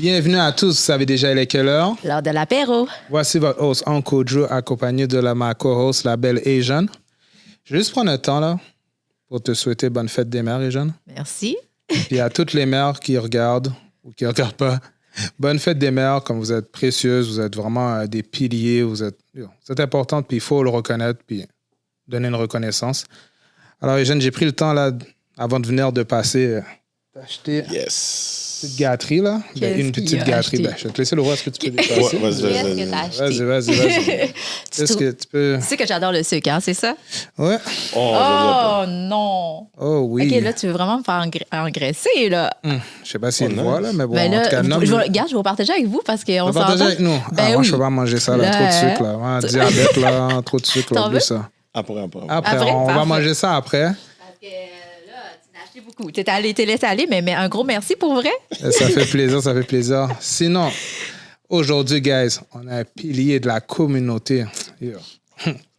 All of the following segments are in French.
Bienvenue à tous, vous savez déjà il est quelle heure? L'heure de l'apéro. Voici votre host Uncle Drew accompagné de ma co-host, la belle Asian. Je vais juste prendre un temps là pour te souhaiter bonne fête des mères, Asian. Merci. Puis à toutes les mères qui regardent ou qui ne regardent pas, bonne fête des mères, comme vous êtes précieuses, vous êtes vraiment des piliers, vous êtes importantes, puis il faut le reconnaître, puis donner une reconnaissance. Alors Asian, j'ai pris le temps là, avant de venir, de passer, d'acheter... Yes. Une petite gâterie, là. Une petite gâterie. Ben, je vais te laisser le voir. Est-ce que tu peux dépasser? Vas-y. Est-ce que tu peux... Tu sais que j'adore le sucre, hein, c'est ça? Ouais. Oh non! Oh oui. OK, là, tu veux vraiment me faire engraisser, là. Je sais pas s'il le voit, là, mais bon, Ben là, en tout cas, non. Regarde, je vais vous partager avec vous parce qu'on s'entend. Partager avec nous. Ben moi, oui. je peux pas manger ça, là. Trop de sucre, là. Diabète, là. Trop de sucre, là. T'en Oublie veux? ça. Après. Après, on va manger ça après. Parce que là, tu n'as acheté beaucoup. T'es laissé aller, mais un gros merci pour vrai. Ça fait plaisir. Sinon, aujourd'hui, guys, on a un pilier de la communauté. Yo.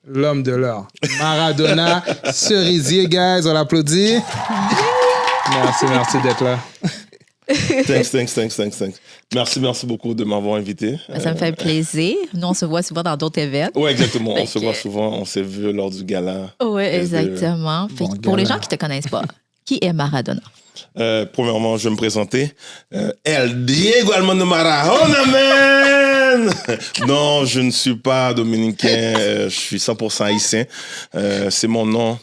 L'homme de l'heure. Maradona, cerisier, guys. On l'applaudit. Merci d'être là. Thanks. Merci beaucoup de m'avoir invité. Ça me fait plaisir. Nous, on se voit souvent dans d'autres événements. Oui, exactement. On se voit souvent. On s'est vu lors du gala. Oui, exactement. Bon pour les gala. gens qui ne te connaissent pas, qui est Maradona? Premièrement, je vais me présenter. El Diego Armando Maradona, man! Non, je ne suis pas dominicain. Je suis 100% haïtien. C'est mon nom.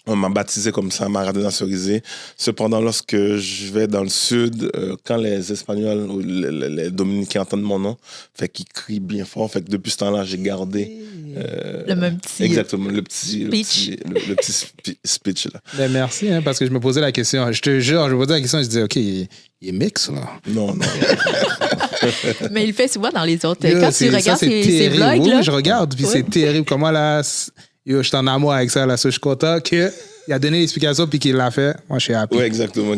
On m'a baptisé comme ça, Maradona Cerisé. Cependant, lorsque je vais dans le sud, quand les Espagnols ou les Dominicains entendent mon nom, fait qu'ils crient bien fort. Fait que depuis ce temps-là, j'ai gardé Le même petit... exactement le petit speech là. Ben, merci, hein, parce que je me posais la question. Je te jure, je me posais la question, je disais, OK, il est mix, là. Non. Mais il le fait souvent dans les autres. Yo, Quand tu regardes c'est ses terrible. vlogs, Oui, là, je regarde, puis Ouais. c'est terrible. Comment là, yo, je suis en amour avec ça, là. Je suis content qu'il a donné l'explication puis qu'il l'a fait. Moi, je suis happy. Oui, exactement.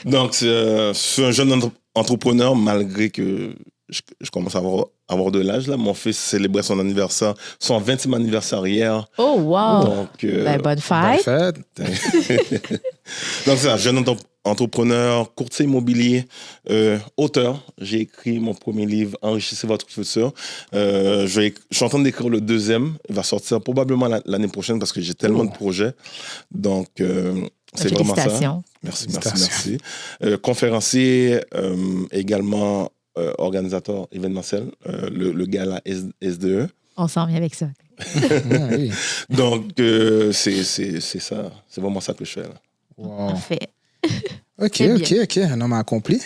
Donc, je suis un jeune entrepreneur, malgré que je commence à avoir de l'âge. Là. Mon fils célébrait son 20e anniversaire hier. Oh, wow! Donc, Bonne fête. Bonne fête. donc, c'est ça, jeune entrepreneur, courtier immobilier, auteur. J'ai écrit mon premier livre, Enrichissez votre futur. Je suis en train d'écrire le deuxième. Il va sortir probablement l'année prochaine parce que j'ai tellement de projets. Donc, c'est vraiment ça. Félicitations. Merci. Conférencier, également organisateur événementiel, le gala SDE. On s'en vient avec ça. Oui. Donc, c'est ça. C'est vraiment ça que je fais. Là. Wow. Parfait. OK. Un homme accompli.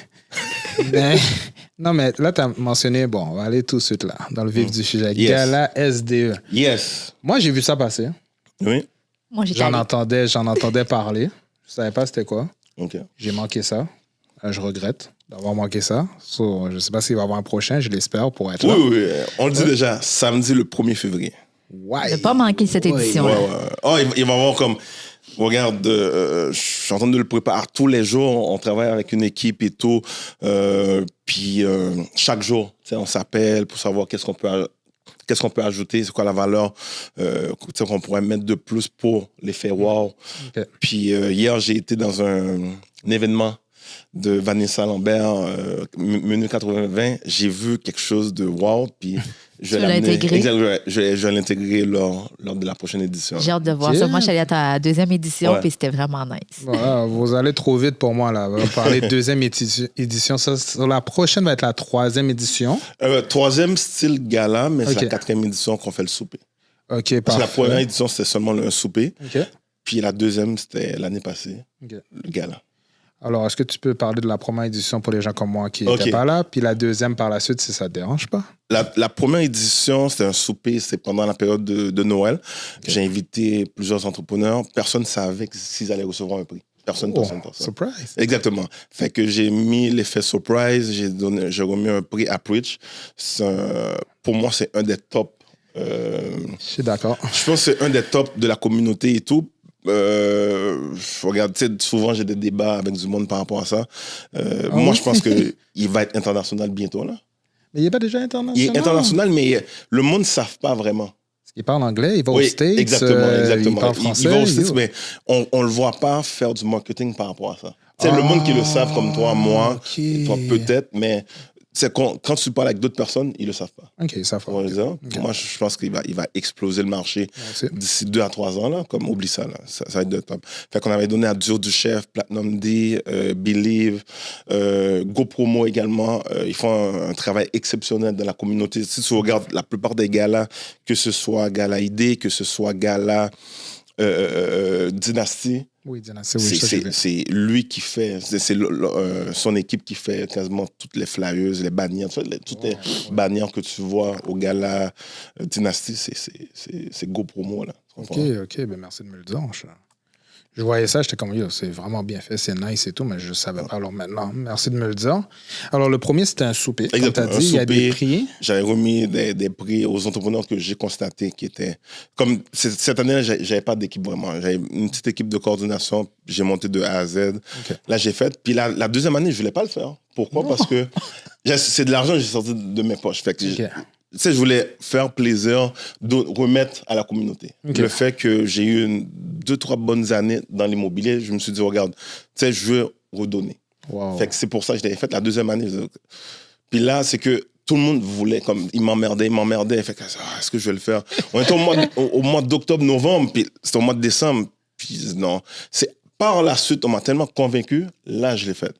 Non, mais là, tu as mentionné, bon, on va aller tout de suite là, dans le vif du sujet. Yes. Gala SDE. Yes. Moi, j'ai vu ça passer. Oui. Moi, j'étais J'en allée. entendais parler. Je savais pas c'était quoi. OK. J'ai manqué ça. Je regrette d'avoir manqué ça. So, je sais pas s'il va y avoir un prochain, je l'espère, pour être là. Oui. On le dit déjà, samedi le 1er février. Ouais. Ne pas manquer cette édition. Ouais. Oh, il va y avoir comme... Regarde, je suis en train de le préparer tous les jours. On travaille avec une équipe et tout. Puis chaque jour, on s'appelle pour savoir qu'est-ce qu'on peut ajouter, c'est quoi la valeur qu'on pourrait mettre de plus pour l'effet wow. OK. Puis hier, j'ai été dans un événement de Vanessa Lambert, Menu 80-20. J'ai vu quelque chose de wow, puis je vais l'amener. l'intégrer. Exact, je vais l'intégrer lors de la prochaine édition. J'ai hâte de voir Ok. ça. Moi, je suis allée à ta deuxième édition, Ouais. puis c'était vraiment nice. Voilà, vous allez trop vite pour moi, là. On va parler de deuxième édition. Ça, la prochaine va être la 3e édition. Troisième style gala, mais c'est Ok. la 4e édition qu'on fait le souper. OK, Parce que la parfait. première édition, c'était seulement un souper. OK. Puis la deuxième, c'était l'année passée, OK. le gala. Alors, est-ce que tu peux parler de la première édition pour les gens comme moi qui n'étaient OK. pas là, puis la deuxième par la suite, si ça ne te dérange pas? La première édition, c'était un souper, c'était pendant la période de Noël. J'ai invité plusieurs entrepreneurs. Personne ne savait s'ils allaient recevoir un prix. Personne. Surprise. Exactement. Fait que j'ai mis l'effet surprise, j'ai remis un prix à Preach. Pour moi, c'est un des tops. Je suis d'accord. Je pense que c'est un des tops de la communauté et tout. Regarde, tu sais, souvent j'ai des débats avec du monde par rapport à ça. Moi, je pense qu'il va être international bientôt, là. Mais il n'est pas déjà international? Il est international, mais le monde ne savent pas vraiment. Il parle anglais, il va aux States. Exactement. Il parle français. Il va aux States, mais on ne le voit pas faire du marketing par rapport à ça. C'est le monde qui le savent, comme toi, moi, ok. et toi peut-être, mais c'est quand tu parles avec d'autres personnes, ils le savent pas. Ok, ça fait. Pour exemple, moi, je pense qu'il va exploser le marché Merci. d'ici 2 à 3 ans, là, comme oublie ça, là. Ça va être de top. Fait qu'on avait donné à Duo du Chef, Platinum D, Believe, GoPromo également. Ils font un travail exceptionnel dans la communauté. Si tu regardes la plupart des galas, que ce soit Gala ID, que ce soit Gala Dynasty, Oui, Dynasty, oui, ça, j'ai vu. c'est lui qui fait, c'est son équipe qui fait quasiment toutes les flyers, les bannières, toutes les bannières que tu vois au gala Dynasty, c'est GoPromo, là. Tu Ok, comprends? ok, ben merci de me le dire. Je voyais ça, j'étais comme, yo, c'est vraiment bien fait, c'est nice et tout, mais je ne savais pas. Alors maintenant, merci de me le dire. Alors, le premier, c'était un souper. Comme tu as Exactement, dit, il y a des souper. prix. J'avais remis des prix aux entrepreneurs que j'ai constatés qui étaient... Comme cette année, j'avais pas d'équipe vraiment. J'avais une petite équipe de coordination. J'ai monté de A à Z. Ok. Là, j'ai fait. Puis la deuxième année, je voulais pas le faire. Pourquoi? Parce que c'est de l'argent que j'ai sorti de mes poches. Fait que Ok. tu sais, je voulais faire plaisir de remettre à la communauté. Ok. Le fait que j'ai eu 2-3 bonnes années dans l'immobilier, je me suis dit, regarde, tu sais, je veux redonner. Wow. Fait que c'est pour ça que je l'avais fait la deuxième année. Puis là, c'est que tout le monde voulait, comme, il m'emmerdait. Fait que, est-ce que je vais le faire? On était au mois d'octobre, novembre, puis c'était au mois de décembre. Puis non. C'est par la suite, on m'a tellement convaincu, là, je l'ai fait.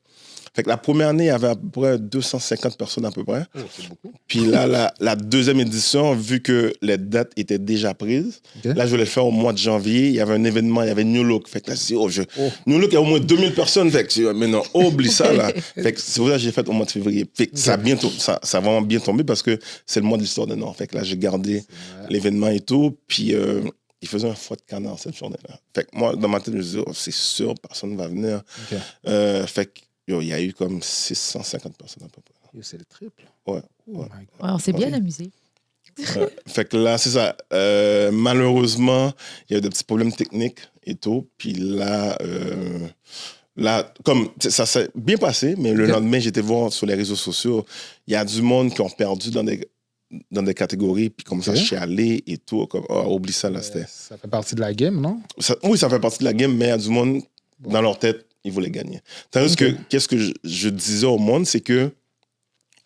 Fait que la première année, il y avait à peu près 250 personnes à peu près. Oh, c'est beaucoup. Puis là, la deuxième édition, vu que les dates étaient déjà prises, Ok. là, je voulais le faire au mois de janvier. Il y avait un événement, il y avait New Look. Fait que là, je dis, New Look, il y a au moins 2000 personnes. Fait que je dis, mais non, oublie ça, là. Fait que c'est pour ça que j'ai fait au mois de février. Fait que ça a vraiment bien tombé parce que c'est le mois de l'histoire de Nord. Fait que là, j'ai gardé l'événement et tout. Puis il faisait un foie de canard cette journée-là. Fait que moi, dans ma tête, je me disais, c'est sûr, personne ne va venir. Ok. Fait que, il y a eu comme 650 personnes à peu près. Yo, c'est le triple. Ouais. Oh Ouais. my God. Ouais, on s'est bien amusé. Fait que là, c'est ça. Malheureusement, il y a eu des petits problèmes techniques et tout. Puis là, comme ça s'est bien passé, mais le Ok. lendemain, j'étais voir sur les réseaux sociaux, il y a du monde qui ont perdu dans des catégories, puis comme ça, Ok. chialer et tout. Comme, oublie ça, là, c'était... Ça fait partie de la game, non? Oui, ça fait partie de la game, mais il y a du monde, dans leur tête, ils voulaient gagner. Tandis Ok. que, qu'est-ce que je disais au monde, c'est que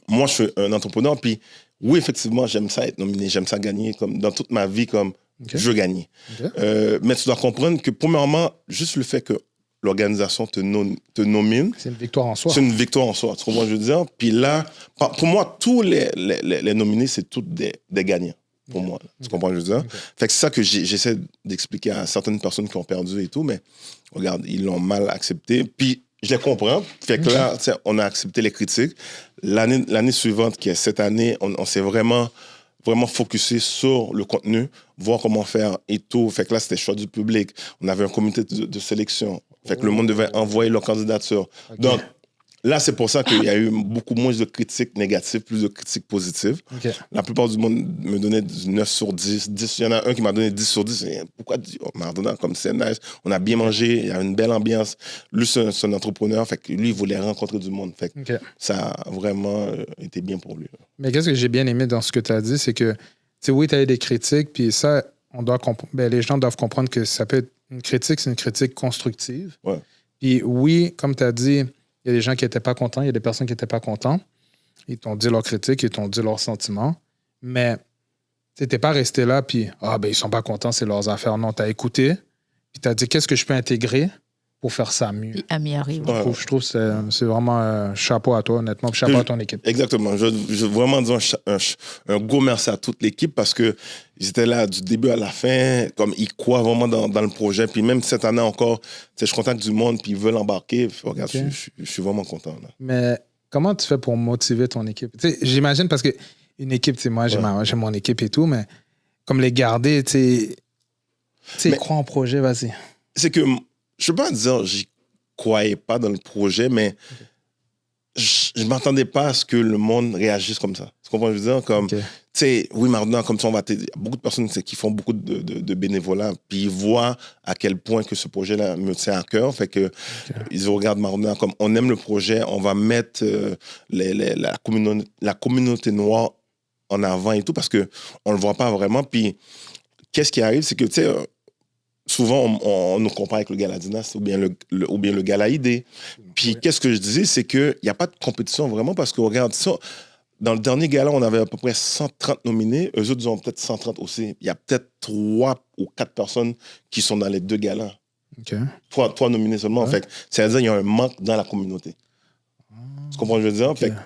moi, je suis un entrepreneur, puis oui, effectivement, j'aime ça être nominé, j'aime ça gagner, comme dans toute ma vie, comme Ok. je veux gagner. Ok. Mais tu dois comprendre que, premièrement, juste le fait que l'organisation te nomine, C'est une victoire en soi. c'est une victoire en soi. Tu comprends ce que je veux dire? Puis là, pour moi, tous les nominés, c'est tous des gagnants. Pour moi. Tu comprends ce que je veux dire? Fait que c'est ça que j'essaie d'expliquer à certaines personnes qui ont perdu et tout, mais regarde, ils l'ont mal accepté. Puis je les comprends. Fait que là, tu sais, on a accepté les critiques. L'année suivante, qui est cette année, on s'est vraiment focusé sur le contenu, voir comment faire et tout. Fait que là, c'était choix du public. On avait un comité de sélection. Fait que le monde devait envoyer leur candidature. Ok. Donc, là, c'est pour ça qu'il y a eu beaucoup moins de critiques négatives, plus de critiques positives. Ok. La plupart du monde me donnait du 9 sur 10. Il y en a un qui m'a donné 10 sur 10. Pourquoi Mardonna, comme c'est nice. On a bien mangé, il y a une belle ambiance. Lui, c'est un entrepreneur. Fait que lui, il voulait rencontrer du monde. Fait que Ok. ça a vraiment été bien pour lui. Mais qu'est-ce que j'ai bien aimé dans ce que tu as dit, c'est que, tu sais, oui, tu as eu des critiques, puis ça, les gens doivent comprendre que ça peut être une critique, c'est une critique constructive. Ouais. Puis oui, comme tu as dit, il y a des gens qui n'étaient pas contents, il y a des personnes qui n'étaient pas contents. Ils t'ont dit leurs critiques, ils t'ont dit leurs sentiments. Mais tu n'es pas resté là, puis ben, ils sont pas contents, c'est leurs affaires. Non, tu as écouté, puis tu as dit qu'est-ce que je peux intégrer pour faire ça mieux. Puis améliorer. Ouais. Ouais. Je trouve que c'est vraiment chapeau à toi, honnêtement, puis chapeau à ton équipe. Exactement. Je veux vraiment dire un gros merci à toute l'équipe parce que ils étaient là du début à la fin, comme ils croient vraiment dans le projet. Puis même cette année encore, je contacte du monde, puis ils veulent embarquer. Regarde, Ok. je suis vraiment content. Là. Mais comment tu fais pour motiver ton équipe? Tu sais, j'imagine parce que une équipe, tu sais, moi, j'ai mon équipe et tout, mais comme les garder, tu sais, Mais- crois en projet, vas-y. C'est que, je ne peux pas dire j'y croyais pas dans le projet, mais je ne m'attendais pas à ce que le monde réagisse comme ça. Tu comprends ce que je veux dire? Comme, Ok. tu sais, oui, Mardonna, comme ça, on va t'aider. Il y a beaucoup de personnes tu sais, qui font beaucoup de bénévolat, puis ils voient à quel point que ce projet-là me tient à cœur. Fait que ils regardent Mardonna comme on aime le projet, on va mettre la communauté noire en avant et tout, parce qu'on ne le voit pas vraiment. Puis, qu'est-ce qui arrive, c'est que, tu sais, souvent, on nous compare avec le Gala Dynastie ou bien le Gala ID. Puis, qu'est-ce que je disais, c'est qu'il n'y a pas de compétition vraiment parce que, regarde, ça, dans le dernier gala, on avait à peu près 130 nominés. Eux autres, ils ont peut-être 130 aussi. Il y a peut-être 3 ou 4 personnes qui sont dans les 2 galas. OK. 3 nominés seulement. Ouais. Fait que, c'est-à-dire qu'il y a un manque dans la communauté. Tu comprends ce que je veux dire? Okay. Fait que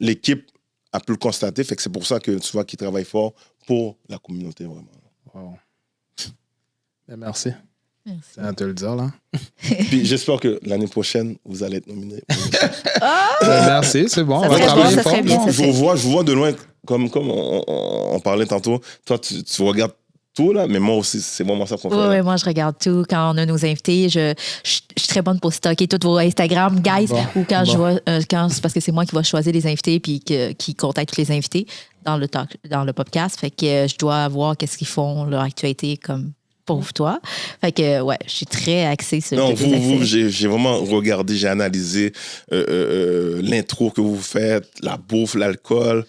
l'équipe a pu le constater. Fait que c'est pour ça que tu vois qu'ils travaillent fort pour la communauté, vraiment. Wow. Ben, merci. Merci. C'est à te le dire, là. Puis j'espère que l'année prochaine, vous allez être nominé. Ben, merci, c'est bon. Ça On va serait bien, travailler ça fort. serait bien. Je vous vois de loin, comme on parlait tantôt. Toi, tu regardes tout, là, mais moi aussi, c'est vraiment ça qu'on fait. Oui, moi, je regarde tout. Quand on a nos invités, je suis très bonne pour stocker tous vos Instagram, guys. Bon. Ou quand Bon. je vois, c'est parce que c'est moi qui vais choisir les invités puis qui contacte tous les invités dans le podcast. Fait que je dois voir qu'est-ce qu'ils font, leur actualité, comme pour toi. Fait que, ouais, je suis très axée sur Non, les accès. j'ai vraiment regardé, j'ai analysé l'intro que vous faites, la bouffe, l'alcool.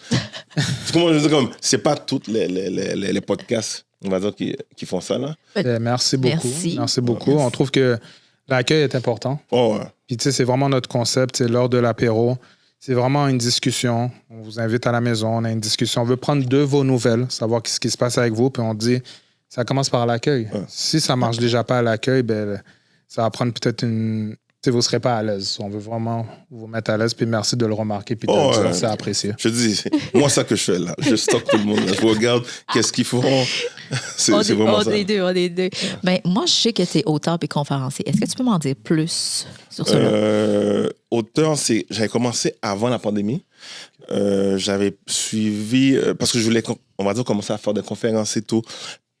Comment je veux dire, comme, c'est pas tous les podcasts, on va dire, qui font ça, là. Ben, merci beaucoup. Merci. Beaucoup. On trouve que l'accueil est important. Oh, ouais. Puis, tu sais, c'est vraiment notre concept. C'est lors de l'apéro. C'est vraiment une discussion. On vous invite à la maison. On a une discussion. On veut prendre de vos nouvelles, savoir ce qui se passe avec vous. Puis, on dit, ça commence par l'accueil. Ouais. Si ça marche déjà pas à l'accueil, ben, ça va prendre peut-être une. Tu sais, vous ne serez pas à l'aise. On veut vraiment vous mettre à l'aise. Puis, merci de le remarquer. Puis, de le dire, c'est apprécié. Je dis, c'est moi ça que je fais là. Je stocke tout le monde. Là. Je regarde qu'est-ce qu'ils font. C'est vraiment ça. On est deux. Ben, moi, je sais que tu es auteur et conférencier. Est-ce que tu peux m'en dire plus sur cela? Auteur, j'avais commencé avant la pandémie. J'avais suivi, parce que je voulais, on va dire, commencer à faire des conférences et tout.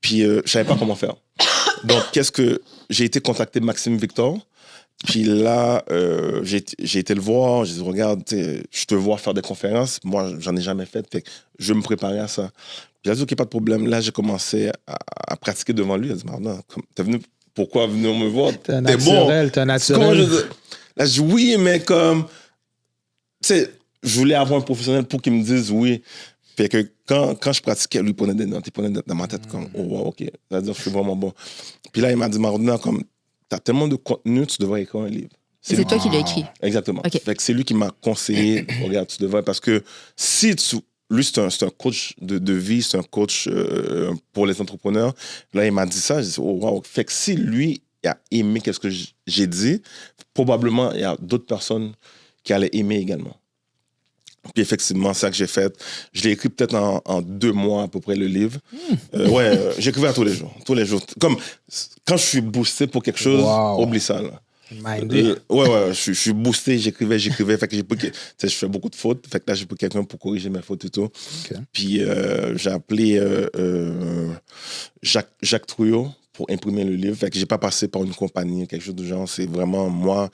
Puis, je savais pas comment faire. Donc, j'ai été contacté Maxime Victor. Puis là, j'ai été le voir. J'ai dit, regarde, je te vois faire des conférences. Moi, j'en ai jamais fait. Fait que je me préparais à ça. Puis il a dit, OK, pas de problème. Là, j'ai commencé à pratiquer devant lui. Il a dit, Martin, t'es venu, pourquoi venir me voir? T'es T'es bon. t'es naturel. Là, je dis, oui, mais comme, tu sais, je voulais avoir un professionnel pour qu'il me dise oui. Fait que quand je pratiquais, lui, il prenait des notes. Il prenait des notes dans ma tête comme, oh, wow, OK. C'est-à-dire, je suis vraiment bon. Puis là, il m'a dit, Martin, comme, t'as tellement de contenu, tu devrais écrire un livre. C'est toi qui l'as écrit. Exactement. OK. Fait que c'est lui qui m'a conseillé, regarde, tu devrais, parce que si tu... Lui, c'est un coach de vie, c'est un coach pour les entrepreneurs. Là, il m'a dit ça, j'ai dit, oh, wow. Fait que si lui a aimé ce que j'ai dit, probablement, il y a d'autres personnes qui allaient aimer également. Puis effectivement, c'est ça que j'ai fait. Je l'ai écrit peut-être en 2 mois à peu près, le livre. J'écrivais à tous les jours. Tous les jours. Comme quand je suis boosté pour quelque chose, oublie ça, là. Je suis boosté, j'écrivais. Fait que j'ai pris, je fais beaucoup de fautes. Fait que là, j'ai pris quelqu'un pour corriger mes fautes et tout. Okay. Puis j'ai appelé Jacques Trouillot pour imprimer le livre. Fait que j'ai pas passé par une compagnie, quelque chose de genre. C'est vraiment moi,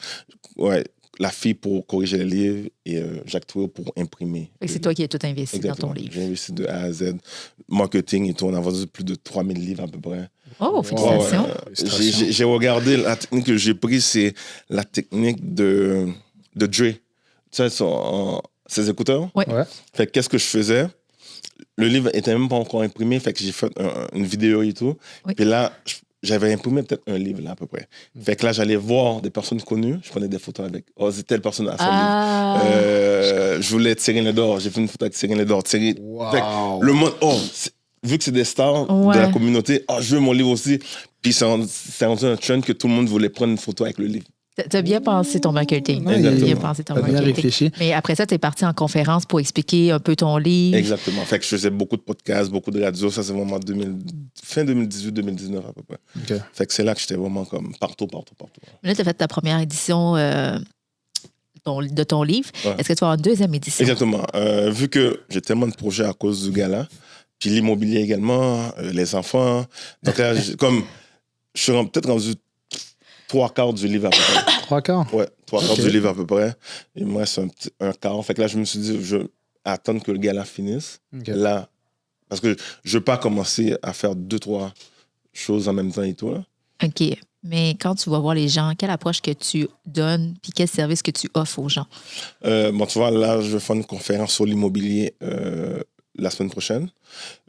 la fille pour corriger les livres et Jacques Trouillot pour imprimer. Fait que c'est toi qui as tout investi Exactement. dans ton livre. J'ai investi de A à Z. Marketing et tout. On a vendu plus de 3000 livres à peu près. Oh, félicitations. J'ai regardé, la technique que j'ai prise, c'est la technique de Dre. Tu sais, ses écouteurs. Ouais. Fait que qu'est-ce que je faisais? Le livre était même pas encore imprimé, fait que j'ai fait une vidéo et tout. Oui. Puis là, j'avais imprimé peut-être un livre là à peu près. Fait que là, j'allais voir des personnes connues, je prenais des photos avec. Oh, c'est telle personne à son livre. Je voulais Cyril Ledor, j'ai fait une photo avec Cyril Ledor. Wow. Fait que le monde, vu que c'est des stars de la communauté, je veux mon livre aussi. Puis c'est rendu un trend que tout le monde voulait prendre une photo avec le livre. T'as bien pensé ton marketing. Ouais, T'as bien pensé ton T'as bien marketing. réfléchi. Mais après ça, t'es parti en conférence pour expliquer un peu ton livre. Exactement. Fait que je faisais beaucoup de podcasts, beaucoup de radios. Ça, c'est vraiment fin 2018-2019 à peu près. Okay. Fait que c'est là que j'étais vraiment comme partout. Là, t'as fait ta première édition de ton livre. Ouais. Est-ce que tu vas avoir une deuxième édition? Exactement. Vu que j'ai tellement de projets à cause du gala, puis l'immobilier également, les enfants. Donc là, je suis peut-être rendu 3/4 du livre à peu près. 3/4? Ouais, 3/4 du livre à peu près. Et moi, c'est un quart. Fait que là, je me suis dit, je vais attendre que le gala finisse. Okay. Là, parce que je ne veux pas commencer à faire 2-3 choses en même temps et tout. Là. OK. Mais quand tu vas voir les gens, quelle approche que tu donnes puis quel service que tu offres aux gens? Bon, tu vois, là, je vais faire une conférence sur l'immobilier la semaine prochaine.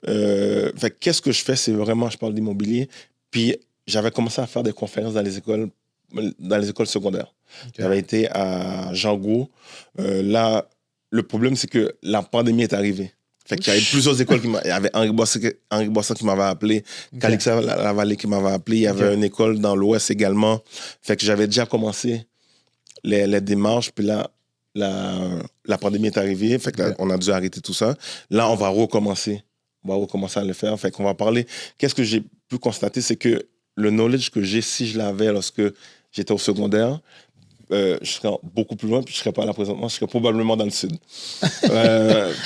Fait qu'est-ce que je fais? C'est vraiment, je parle d'immobilier. Puis j'avais commencé à faire des conférences dans les écoles secondaires. Ok. J'avais été à Django. Là, le problème, c'est que la pandémie est arrivée. Fait qu'il y avait plusieurs écoles il y avait Henri Boisson qui m'avait appelé, Ok. Calixa Lavallée qui m'avait appelé. Il y avait une école dans l'Ouest également. Fait que j'avais déjà commencé les démarches. Puis là, la pandémie est arrivée. Fait que là, on a dû arrêter tout ça. Là, on va recommencer. On va recommencer à le faire. Fait qu'on va parler. Qu'est-ce que j'ai pu constater, c'est que le knowledge que j'ai, si je l'avais lorsque j'étais au secondaire, je serais beaucoup plus loin, puis je serais pas là présentement, je serais probablement dans le sud.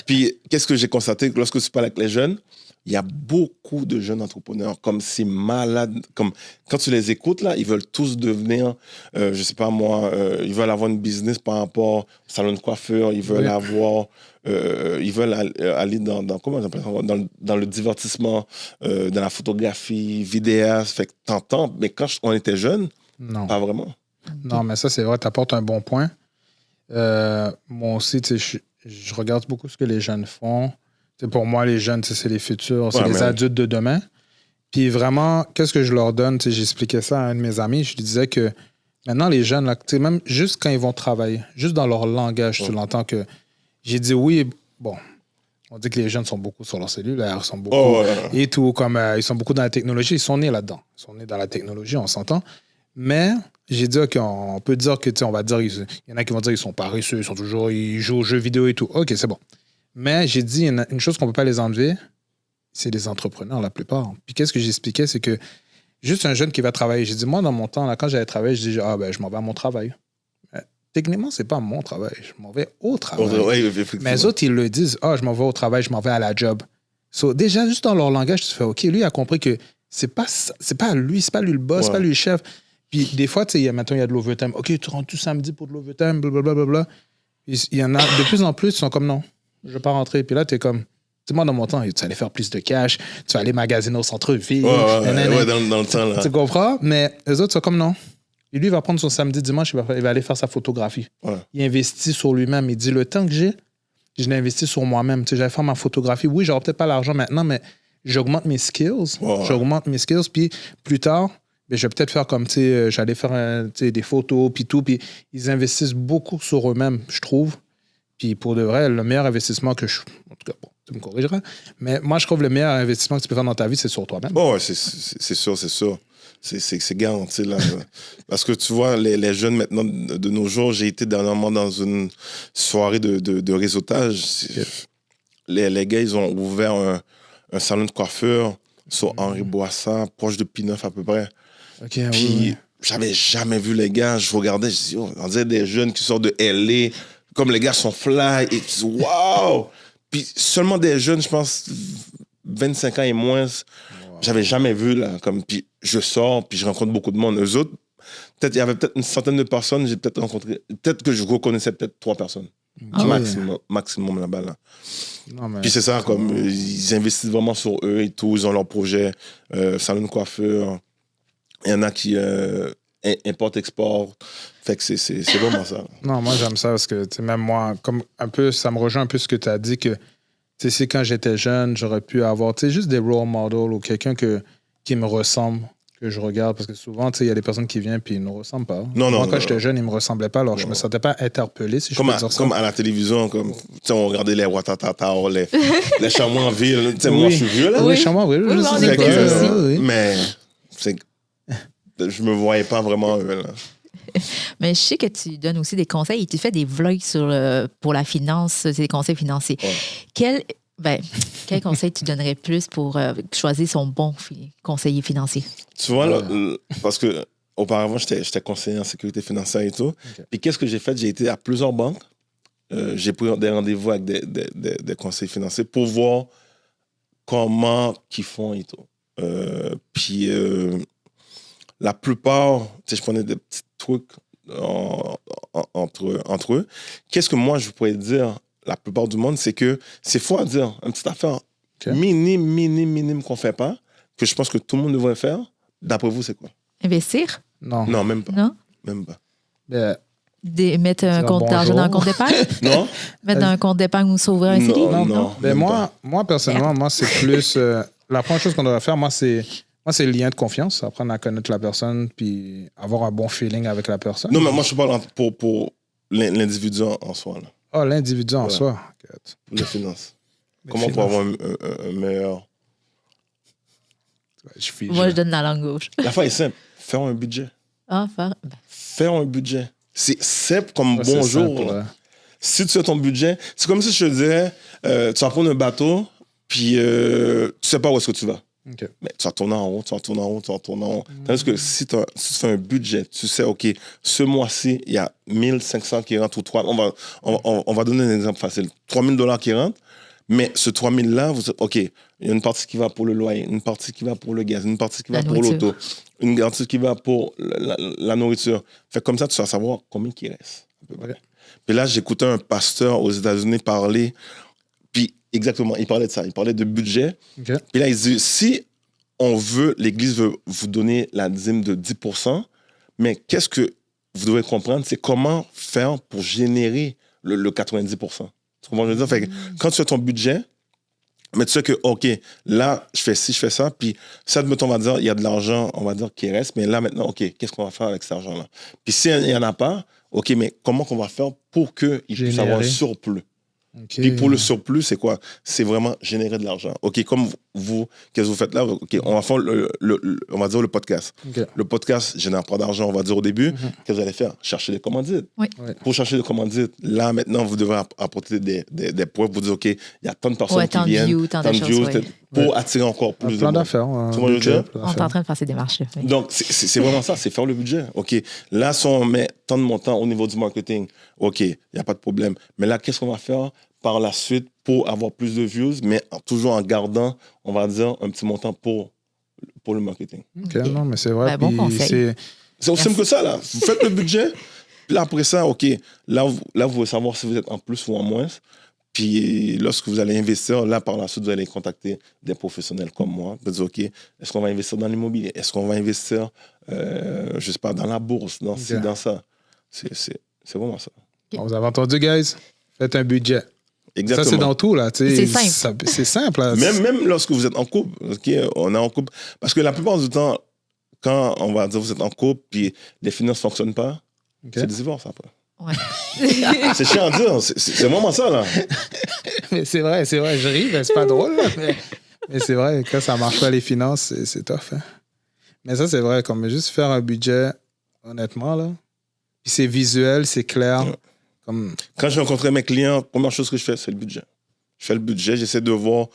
Puis, qu'est-ce que j'ai constaté? Lorsque tu parles avec les jeunes, il y a beaucoup de jeunes entrepreneurs, comme c'est malade. Comme, quand tu les écoutes, là, ils veulent tous devenir, je sais pas moi, ils veulent avoir une business par rapport au salon de coiffeur, ils veulent avoir... ils veulent aller comment on appelle ça, dans le divertissement, dans la photographie, vidéaste. Fait que t'entends, mais quand on était jeunes, Non. pas vraiment. Non, mais ça, c'est vrai, tu apportes un bon point. Moi aussi, tu sais, je regarde beaucoup ce que les jeunes font. Tu sais, pour moi, les jeunes, tu sais, c'est les futurs, c'est les adultes de demain. Puis vraiment, qu'est-ce que je leur donne? Tu sais, j'expliquais ça à un de mes amis. Je lui disais que maintenant, les jeunes, là, tu sais, même juste quand ils vont travailler, juste dans leur langage, tu l'entends que... J'ai dit oui, bon, on dit que les jeunes sont beaucoup sur leur cellulaire, ils sont beaucoup et tout, comme ils sont beaucoup dans la technologie, ils sont nés là-dedans. Ils sont nés dans la technologie, on s'entend. Mais j'ai dit, OK, on peut dire que, tu sais, on va dire, il y en a qui vont dire qu'ils sont paresseux, ils jouent aux jeux vidéo et tout. OK, c'est bon. Mais j'ai dit, il y en a une chose qu'on ne peut pas les enlever, c'est les entrepreneurs, la plupart. Puis qu'est-ce que j'expliquais, c'est que juste un jeune qui va travailler, j'ai dit, moi, dans mon temps, là, quand j'allais travailler, je dis, je m'en vais à mon travail. Techniquement, c'est pas mon travail. Je m'en vais au travail. Mais les autres, ils le disent, je m'en vais au travail, je m'en vais à la job. So, déjà, juste dans leur langage, tu fais, OK, lui, il a compris que c'est pas lui le boss, c'est pas lui le chef. Puis des fois, tu sais, maintenant, il y a de l'overtime. OK, tu rentres tout samedi pour de l'overtime, blablabla. Il y en a de plus en plus, ils sont comme, non, je vais pas rentrer. Puis là, tu es comme, tu sais, moi, dans mon temps, tu vas aller faire plus de cash, tu vas aller magasiner au centre-ville. Dans le temps, là. Tu comprends? Mais les autres sont comme, non. Et lui, il va prendre son samedi, dimanche, il va aller faire sa photographie. Ouais. Il investit sur lui-même. Il dit, le temps que j'ai, je l'investis sur moi-même. Tu sais, j'allais faire ma photographie. Oui, j'aurai peut-être pas l'argent maintenant, mais j'augmente mes skills. J'augmente mes skills. Puis plus tard, je vais peut-être faire comme, tu sais, j'allais faire des photos, puis tout. Puis ils investissent beaucoup sur eux-mêmes, je trouve. Puis pour de vrai, le meilleur investissement que je... En tout cas, bon, tu me corrigeras. Mais moi, je trouve que le meilleur investissement que tu peux faire dans ta vie, c'est sur toi-même. Bon, ouais, c'est sûr, c'est sûr. C'est garanti, là. Parce que tu vois, les jeunes, maintenant, de nos jours, j'ai été dernièrement dans une soirée de réseautage. Les gars, ils ont ouvert un salon de coiffeur sur Henri Boisson, proche de P9 à peu près. Okay, puis, j'avais jamais vu les gars. Je regardais, je dis, on dirait des jeunes qui sortent de LA. Comme les gars sont fly. Et tu dis, waouh! Puis, seulement des jeunes, je pense, 25 ans et moins... J'avais jamais vu, là, comme, puis je sors, puis je rencontre beaucoup de monde. Eux autres, il y avait peut-être une centaine de personnes, j'ai peut-être rencontré, peut-être que je reconnaissais peut-être 3 personnes. Maximum là-bas, là. Non, mais... Puis c'est ça, comme, ils investissent vraiment sur eux et tout, ils ont leur projet, salon de coiffeur. Il y en a qui importent, exportent. Fait que c'est vraiment ça. Non, moi, j'aime ça parce que, même moi, comme un peu, ça me rejoint un peu ce que tu as dit, que c'est quand j'étais jeune, j'aurais pu avoir juste des role models ou quelqu'un qui me ressemble, que je regarde. Parce que souvent, il y a des personnes qui viennent et ils ne me ressemblent pas. Moi, quand j'étais jeune, ils ne me ressemblaient pas. Alors, je ne me sentais pas interpellé, si je peux dire ça. Comme à la télévision, comme on regardait les Watatata, les chamois en ville. Moi, je suis vieux, là. Oui, chamois en ville. Mais je ne me voyais pas vraiment eux, là. Mais je sais que tu donnes aussi des conseils et tu fais des vlogs pour la finance, des conseils financiers. Ouais. Quel conseil tu donnerais plus pour choisir son bon conseiller financier? Tu vois, là, parce que auparavant, j'étais conseiller en sécurité financière et tout. Okay. Puis qu'est-ce que j'ai fait? J'ai été à plusieurs banques. J'ai pris des rendez-vous avec des conseillers financiers pour voir comment ils font et tout. Puis la plupart, je prenais des petits trucs entre eux. Qu'est-ce que moi, je pourrais dire, la plupart du monde, c'est que c'est faux à dire. Une petite affaire minime qu'on ne fait pas, que je pense que tout le monde devrait faire. D'après vous, c'est quoi? Investir? Non, même pas. Non? Même pas. Mettre un compte d'argent dans un compte d'épargne? Non. Mettre dans un compte d'épargne ou s'ouvrir un CELI? Non. Moi, personnellement, c'est plus... la première chose qu'on devrait faire, moi, c'est Moi, c'est le lien de confiance, apprendre à connaître la personne, puis avoir un bon feeling avec la personne. Non, mais moi, je parle pour l'individu en soi. Là. Oh, l'individu en Ouais. soi. Pour les finances. Les Comment pour avoir un meilleur... Je fige. Moi, je donne la langue gauche. L'affaire est simple. Faire un budget. Ah, Faire un budget. C'est simple comme Ouais, c'est bonjour. simple, là. ouais. Si tu fais ton budget, c'est comme si je te disais, tu vas prendre un bateau, puis tu sais pas où est-ce que tu vas. OK. Mais tu vas tourner en haut, tu vas tourner en haut, tu vas tourner en haut. Tandis que si tu fais un budget, tu sais, OK, ce mois-ci, il y a 1500 qui rentrent ou 3 on va donner un exemple facile. $3,000 qui rentrent, mais ce 3 000-là, OK, il y a une partie qui va pour le loyer, une partie qui va pour le gaz, une partie qui va La pour nourriture. l'auto, une partie qui va pour la nourriture. Fait comme ça, tu vas savoir combien il reste. À peu près. Ouais. Puis là, j'écoutais un pasteur aux États-Unis parler, puis exactement, il parlait de ça, il parlait de budget. OK. Puis là, il dit, si l'Église veut vous donner la dîme de 10%, mais qu'est-ce que vous devez comprendre, c'est comment faire pour générer le 90%. Tu comprends ce que je veux dire? Fait que quand tu fais ton budget, mais tu sais que, OK, là, je fais ci, je fais ça, puis ça, admettons, on va dire, il y a de l'argent, on va dire, qui reste, mais là, maintenant, OK, qu'est-ce qu'on va faire avec cet argent-là? Puis s'il n'y en a pas, OK, mais comment qu'on va faire pour qu'il puisse avoir un surplus? OK. Puis pour le surplus, c'est quoi? C'est vraiment générer de l'argent. OK, comme vous, qu'est-ce que vous faites là? OK, on va faire on va dire le podcast. OK. Le podcast génère pas d'argent, on va dire au début. Qu'est-ce que vous allez faire? Chercher des commandites. Oui. Ouais. Pour chercher des commandites, là, maintenant, vous devez apporter des preuves pour dire, OK, il y a tant de personnes Ouais, qui tant de viennent, views, tant de choses, ouais. pour attirer encore plus de Plein monde. d'affaires. Tu vois, je veux dire? On est en train de faire ces démarches-là. Oui. Donc, c'est vraiment ça, c'est faire le budget. OK, là, si on met tant de montant au niveau du marketing, OK, il n'y a pas de problème. Mais là, qu'est-ce qu'on va faire par la suite pour avoir plus de views, mais toujours en gardant, on va dire, un petit montant pour le marketing. OK, non, mais c'est vrai. Ouais, bon puis conseil. C'est aussi simple que ça, là. Vous faites le budget, puis là, après ça, OK, là, vous voulez savoir si vous êtes en plus ou en moins. Puis lorsque vous allez investir, là, par la suite, vous allez contacter des professionnels comme moi. Vous dire, OK, est-ce qu'on va investir dans l'immobilier? Est-ce qu'on va investir, je sais pas, dans la bourse, dans ci, OK. dans ça? C'est vraiment ça. Bon, vous avez entendu, guys? Faites un budget. Exactement. Ça, c'est dans tout, là. tu sais. C'est simple. C'est simple. Là. Même lorsque vous êtes en couple, OK, on est en couple. Parce que la plupart du temps, quand on va dire vous êtes en couple, puis les finances ne fonctionnent pas, OK. c'est le divorce après. Ouais. C'est chiant à dire, c'est vraiment ça, là. Mais c'est vrai, je ris, mais c'est pas drôle. Là, mais c'est vrai, quand ça marche pas les finances, c'est tough. Hein. Mais ça, c'est vrai, comme juste faire un budget, honnêtement, là. Puis c'est visuel, c'est clair. Ouais. Comme... Quand je rencontre mes clients, première chose que je fais, c'est le budget. Je fais le budget, j'essaie de voir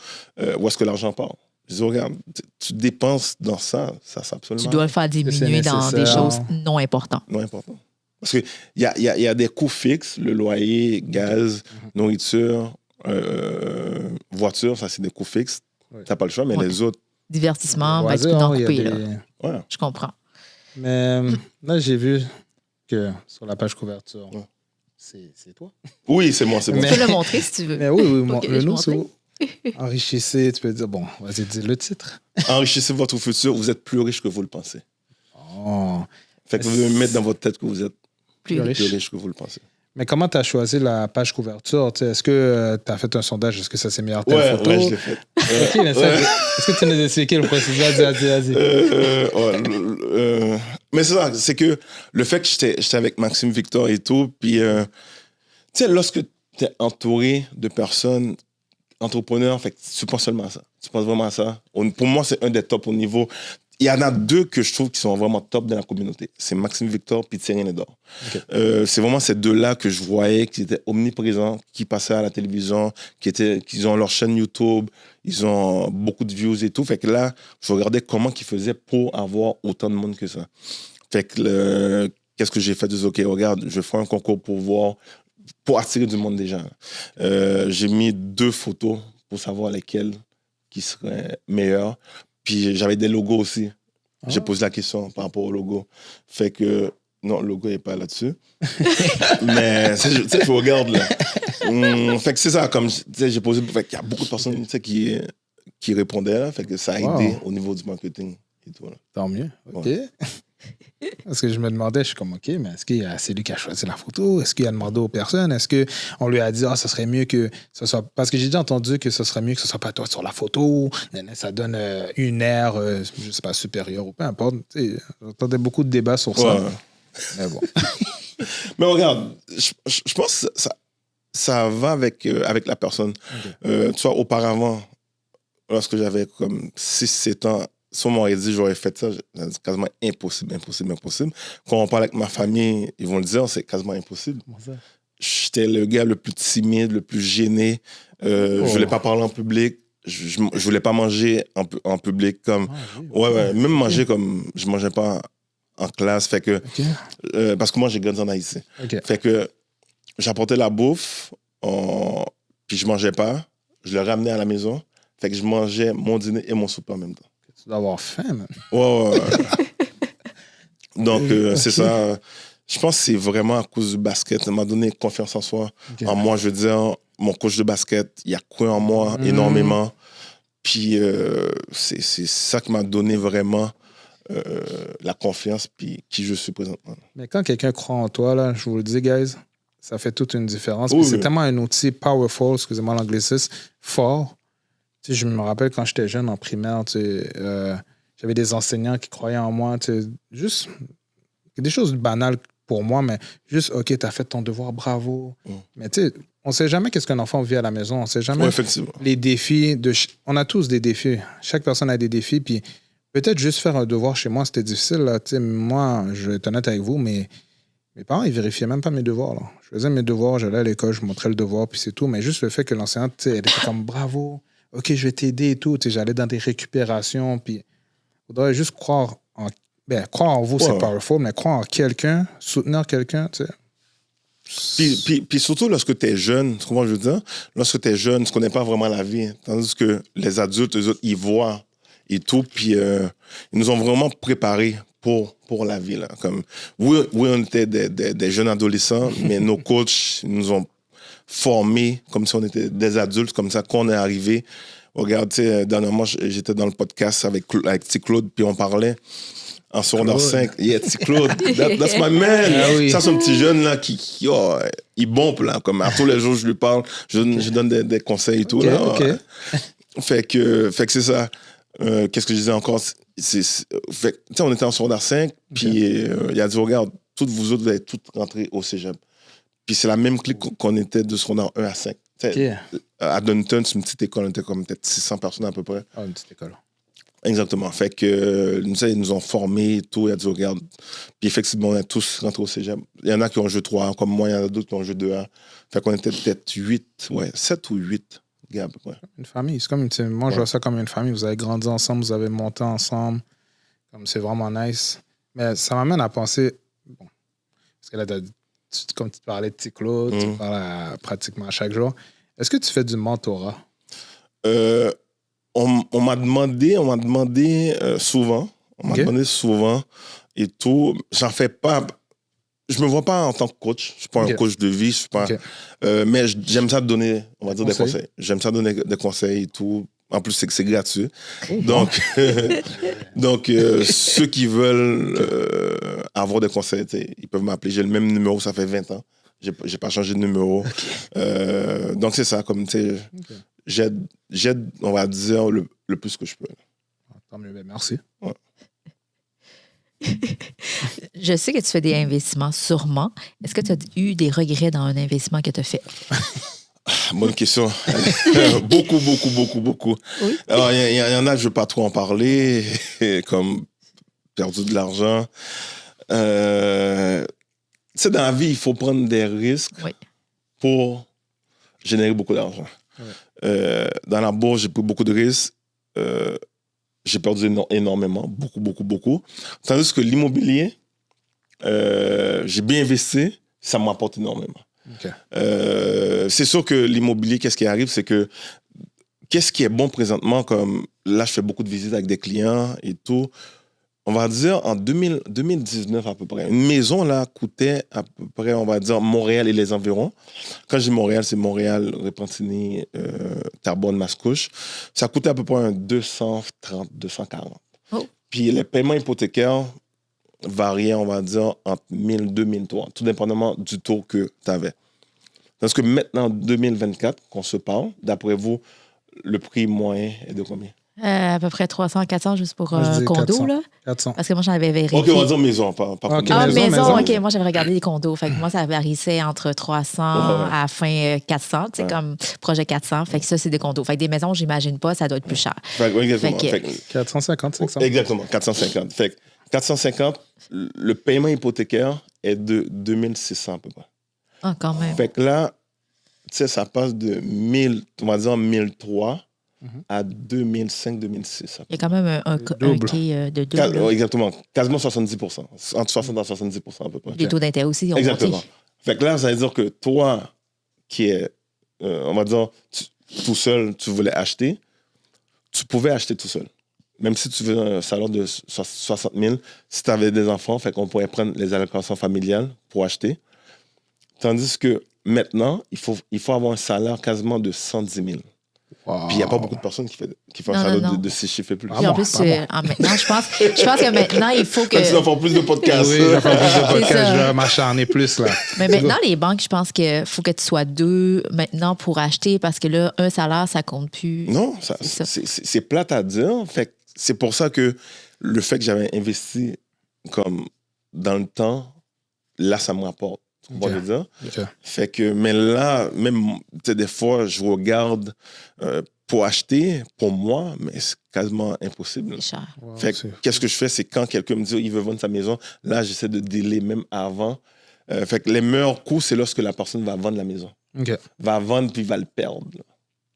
où est-ce que l'argent part. Je dis, regarde, tu dépenses dans ça, ça c'est absolument Tu dois le faire diminuer dans des nécessaire. choses non importantes. non important. Parce qu'il y a des coûts fixes, le loyer, gaz, nourriture, voiture, ça c'est des coûts fixes. Ouais. Tu n'as pas le choix, mais Ouais. les autres, Divertissement, ben, tu loisirs, peux t'en il y a couper. des- Là. ouais. Je comprends. Mais là, j'ai vu que sur la page couverture, Ouais. c'est toi. Oui, c'est moi, c'est moi. Mais- Tu peux le montrer si tu veux. Mais oui, Pour que le je nom, montre. c'est où? Enrichissez, tu peux dire, bon, vas-y, dis le titre. Enrichissez votre futur, vous êtes plus riche que vous le pensez. Oh. Fait que vous devez mettre dans votre tête que vous êtes Plus riche. plus riche que vous le pensez. Mais comment tu as choisi la page couverture? Tu sais, est-ce que tu as fait un sondage? Est-ce que ça s'est mis en telle Ouais, photo? ouais, je l'ai fait. Ok, mais ça, est-ce que tu nous as expliqué le processus? Vas-y. Mais c'est ça, c'est que le fait que j'étais avec Maxime Victor et tout, puis, tu sais, lorsque tu es entouré de personnes entrepreneurs, fait que tu penses seulement à ça. Tu penses vraiment à ça. Pour moi, c'est un des tops au niveau. Il y en a deux que je trouve qui sont vraiment top dans la communauté. C'est Maxime Victor puis Thierry Nedor. Ok. C'est vraiment ces deux-là que je voyais qui étaient omniprésents, qui passaient à la télévision, qui ont leur chaîne YouTube, ils ont beaucoup de views et tout. Fait que là, je regardais comment ils faisaient pour avoir autant de monde que ça. Fait que qu'est-ce que j'ai fait? Je dis, OK, regarde, je ferai un concours pour voir, pour attirer du monde déjà. J'ai mis 2 photos pour savoir lesquelles qui seraient meilleures. Puis j'avais des logos aussi. J'ai posé la question par rapport au logo. Fait que, non, le logo n'est pas là-dessus. Mais, tu sais, tu regardes là. Fait que c'est ça, comme tu sais, j'ai posé. Fait qu'il y a beaucoup de personnes tu sais, qui répondaient là. Fait que ça a aidé Wow. au niveau du marketing et tout. Là. Tant mieux. OK. Parce que je me demandais, je suis comme, OK, mais est-ce que c'est lui qui a choisi la photo? Est-ce qu'il a demandé aux personnes? Est-ce qu'on lui a dit, ça serait mieux que ce soit... Parce que j'ai déjà entendu que ce serait mieux que ce soit pas toi sur la photo. Ça donne une aire, je sais pas, supérieure ou peu importe. J'entendais beaucoup de débats sur ça. Ouais. Mais bon. Mais regarde, je pense que ça va avec la personne. Okay. Tu vois, auparavant, lorsque j'avais comme 6-7 ans, si on m'aurait dit j'aurais fait ça, c'est quasiment impossible. Quand on parle avec ma famille, ils vont le dire, c'est quasiment impossible. J'étais le gars le plus timide, le plus gêné. Je voulais pas parler en public. Je voulais pas manger en public. Comme, même manger comme... Je mangeais pas en classe. Fait que, parce que moi, j'ai grandi en Haïti. Fait que j'apportais la bouffe, puis je mangeais pas. Je le ramenais à la maison. Fait que je mangeais mon dîner et mon souper en même temps. Tu dois avoir faim, man. Ouais. Donc, c'est ça. Je pense que c'est vraiment à cause du basket. Ça m'a donné confiance en soi. En moi, je veux dire, mon coach de basket, il a cru en moi énormément. Puis, c'est ça qui m'a donné vraiment la confiance, puis qui je suis présentement. Mais quand quelqu'un croit en toi, là, je vous le dis, guys, ça fait toute une différence. Puis c'est tellement un outil powerful, excusez-moi l'anglicisme, fort. Tu sais, je me rappelle quand j'étais jeune en primaire, tu sais, j'avais des enseignants qui croyaient en moi. Tu sais, juste des choses banales pour moi, mais juste, OK, t'as fait ton devoir, bravo. Mais tu sais, on ne sait jamais qu'est-ce qu'un enfant vit à la maison. On ne sait jamais les défis. On a tous des défis. Chaque personne a des défis. Puis peut-être juste faire un devoir chez moi, c'était difficile. Là. Tu sais, moi, je vais être honnête avec vous, mais mes parents, ils vérifiaient même pas mes devoirs. Là. Je faisais mes devoirs, j'allais à l'école, je montrais le devoir, puis c'est tout. Mais juste le fait que l'enseignante, tu sais, elle était comme bravo. OK, je vais t'aider et tout. Tu sais, j'allais dans des récupérations. Puis, il faudrait juste croire en... croire en vous, c'est powerful, mais croire en quelqu'un, soutenir quelqu'un, tu sais. Puis surtout lorsque tu es jeune, tu comprends ce que je veux dire? Lorsque tu es jeune, tu ne connais pas vraiment la vie. Tandis que les adultes, eux autres, ils voient et tout. Puis, ils nous ont vraiment préparés pour la vie. Là. Comme, oui, on était des jeunes adolescents, mais nos coachs nous ont formés comme si on était des adultes, comme ça, quand on est arrivé. Regarde, tu sais, dernièrement, j'étais dans le podcast avec T. Claude, puis on parlait en secondaire 5. Yeah, T. Claude, that's my man. Ah, oui. Ça, c'est un petit jeune là qui il bombe là. Comme à tous les jours, je lui parle, je donne des conseils et tout. Là. Fait que c'est ça. Qu'est-ce que je disais encore? On était en secondaire 5, puis il a dit, regarde, toutes vous autres, vous allez toutes rentrer au cégep. Puis c'est la même clique qu'on était de secondaire 1 à 5. À Dunton, c'est une petite école, on était comme peut-être 600 personnes à peu près. Ah, une petite école. Exactement. Fait que ils nous ont formés et tout. Il a dit, regarde. Puis effectivement, on est tous rentrés au cégep. Il y en a qui ont joué 3A, comme moi, il y en a d'autres qui ont joué 2A. Fait qu'on était peut-être 7 ou 8 gars à peu près. Une famille. C'est comme moi, je vois ça comme une famille. Vous avez grandi ensemble, vous avez monté ensemble. Comme c'est vraiment nice. Mais ça m'amène à penser. Bon, parce que là, comme tu parlais de T. Claude, tu parles pratiquement à chaque jour. Est-ce que tu fais du mentorat? On m'a demandé souvent. On m'a demandé souvent et tout. J'en fais pas. Je me vois pas en tant que coach. Je suis pas un coach de vie. Je suis pas. Mais j'aime ça donner, on va dire, des conseils. J'aime ça donner des conseils et tout. En plus, c'est gratuit. Donc, ceux qui veulent avoir des conseils, ils peuvent m'appeler. J'ai le même numéro, ça fait 20 ans. J'ai pas changé de numéro. Donc, c'est ça. Comme, j'aide, on va dire, le plus que je peux. Tant mieux, merci. Ouais. Je sais que tu fais des investissements, sûrement. Est-ce que tu as eu des regrets dans un investissement que tu as fait? Bonne question. Beaucoup. Oui. Alors, il y en a, je ne veux pas trop en parler, comme perdu de l'argent. Tu sais, dans la vie, il faut prendre des risques pour générer beaucoup d'argent. Ouais. Dans la bourse, j'ai pris beaucoup de risques. J'ai perdu énormément, beaucoup. Tandis que l'immobilier, j'ai bien investi, ça m'apporte énormément. Okay. C'est sûr que l'immobilier, qu'est-ce qui arrive, c'est que qu'est-ce qui est bon présentement, comme là, je fais beaucoup de visites avec des clients et tout. On va dire en 2019 à peu près. Une maison là coûtait à peu près, on va dire, Montréal et les environs. Quand je dis Montréal, c'est Montréal, Repentigny, Terrebonne, Mascouche. Ça coûtait à peu près 230, 240. Oh. Puis les paiements hypothécaires, variait, on va dire, entre 1000 et 2003, tout dépendamment du taux que tu avais. Parce que maintenant, 2024, qu'on se parle, d'après vous, le prix moyen est de combien? À peu près 300, 400 juste pour Moi, je dis condo, 400. là. 400. Parce que moi, j'en avais vérifié. OK, on va dire maison, pas Ok, condo. Ah, maison. OK. Moi, j'avais regardé les condos. Fait que moi, ça variait entre 300 Ouais. à fin 400. Tu sais, Ouais. comme projet 400. Fait que ça, c'est des condos. Fait que des maisons, j'imagine pas, ça doit être plus cher. Exactement. Fait que- Fait que- 450, 500. Exactement, 450. Fait que 450, le paiement hypothécaire est de 2600 à peu près. Ah, quand même. Fait que là, tu sais, ça passe de 1000, on va dire 1003 à 2005, 2006. Il y a quand même un Double. quai de double. Ouais, exactement, quasiment 70%. Entre 60 et 70% à peu près. Les taux d'intérêt aussi ont Exactement. monté. Fait que là, ça veut dire que toi, qui est, on va dire, tout seul, tu voulais acheter, tu pouvais acheter tout seul. Même si tu veux un salaire de 60 000, si tu avais des enfants, fait qu'on pourrait prendre les allocations familiales pour acheter. Tandis que maintenant, il faut avoir un salaire quasiment de 110 000. Wow. Puis il n'y a pas beaucoup de personnes qui font Non, un salaire non, non. de 6 chiffres et plus. Puis en plus, maintenant, je pense que maintenant, il faut que. Fait que tu vas faire plus de podcasts. Oui, je vais faire plus de C'est podcasts, ça. je vais m'acharner plus, là. Mais maintenant, les banques, je pense qu'il faut que tu sois deux maintenant pour acheter parce que là, un salaire, ça compte plus. Non, C'est ça. c'est plate à dire. Fait que c'est pour ça que le fait que j'avais investi comme dans le temps, là, ça me rapporte. Tu comprends ce que je veux dire? OK. Fait que, mais là, même, tu sais, des fois, je regarde pour acheter, pour moi, mais c'est quasiment impossible. C'est cher. Wow, Fait que, c'est- qu'est-ce que je fais, c'est quand quelqu'un me dit il veut vendre sa maison, là, j'essaie de délai même avant. Fait que les meilleurs coups, c'est lorsque la personne va vendre la maison. OK. Va vendre puis va le perdre. Là.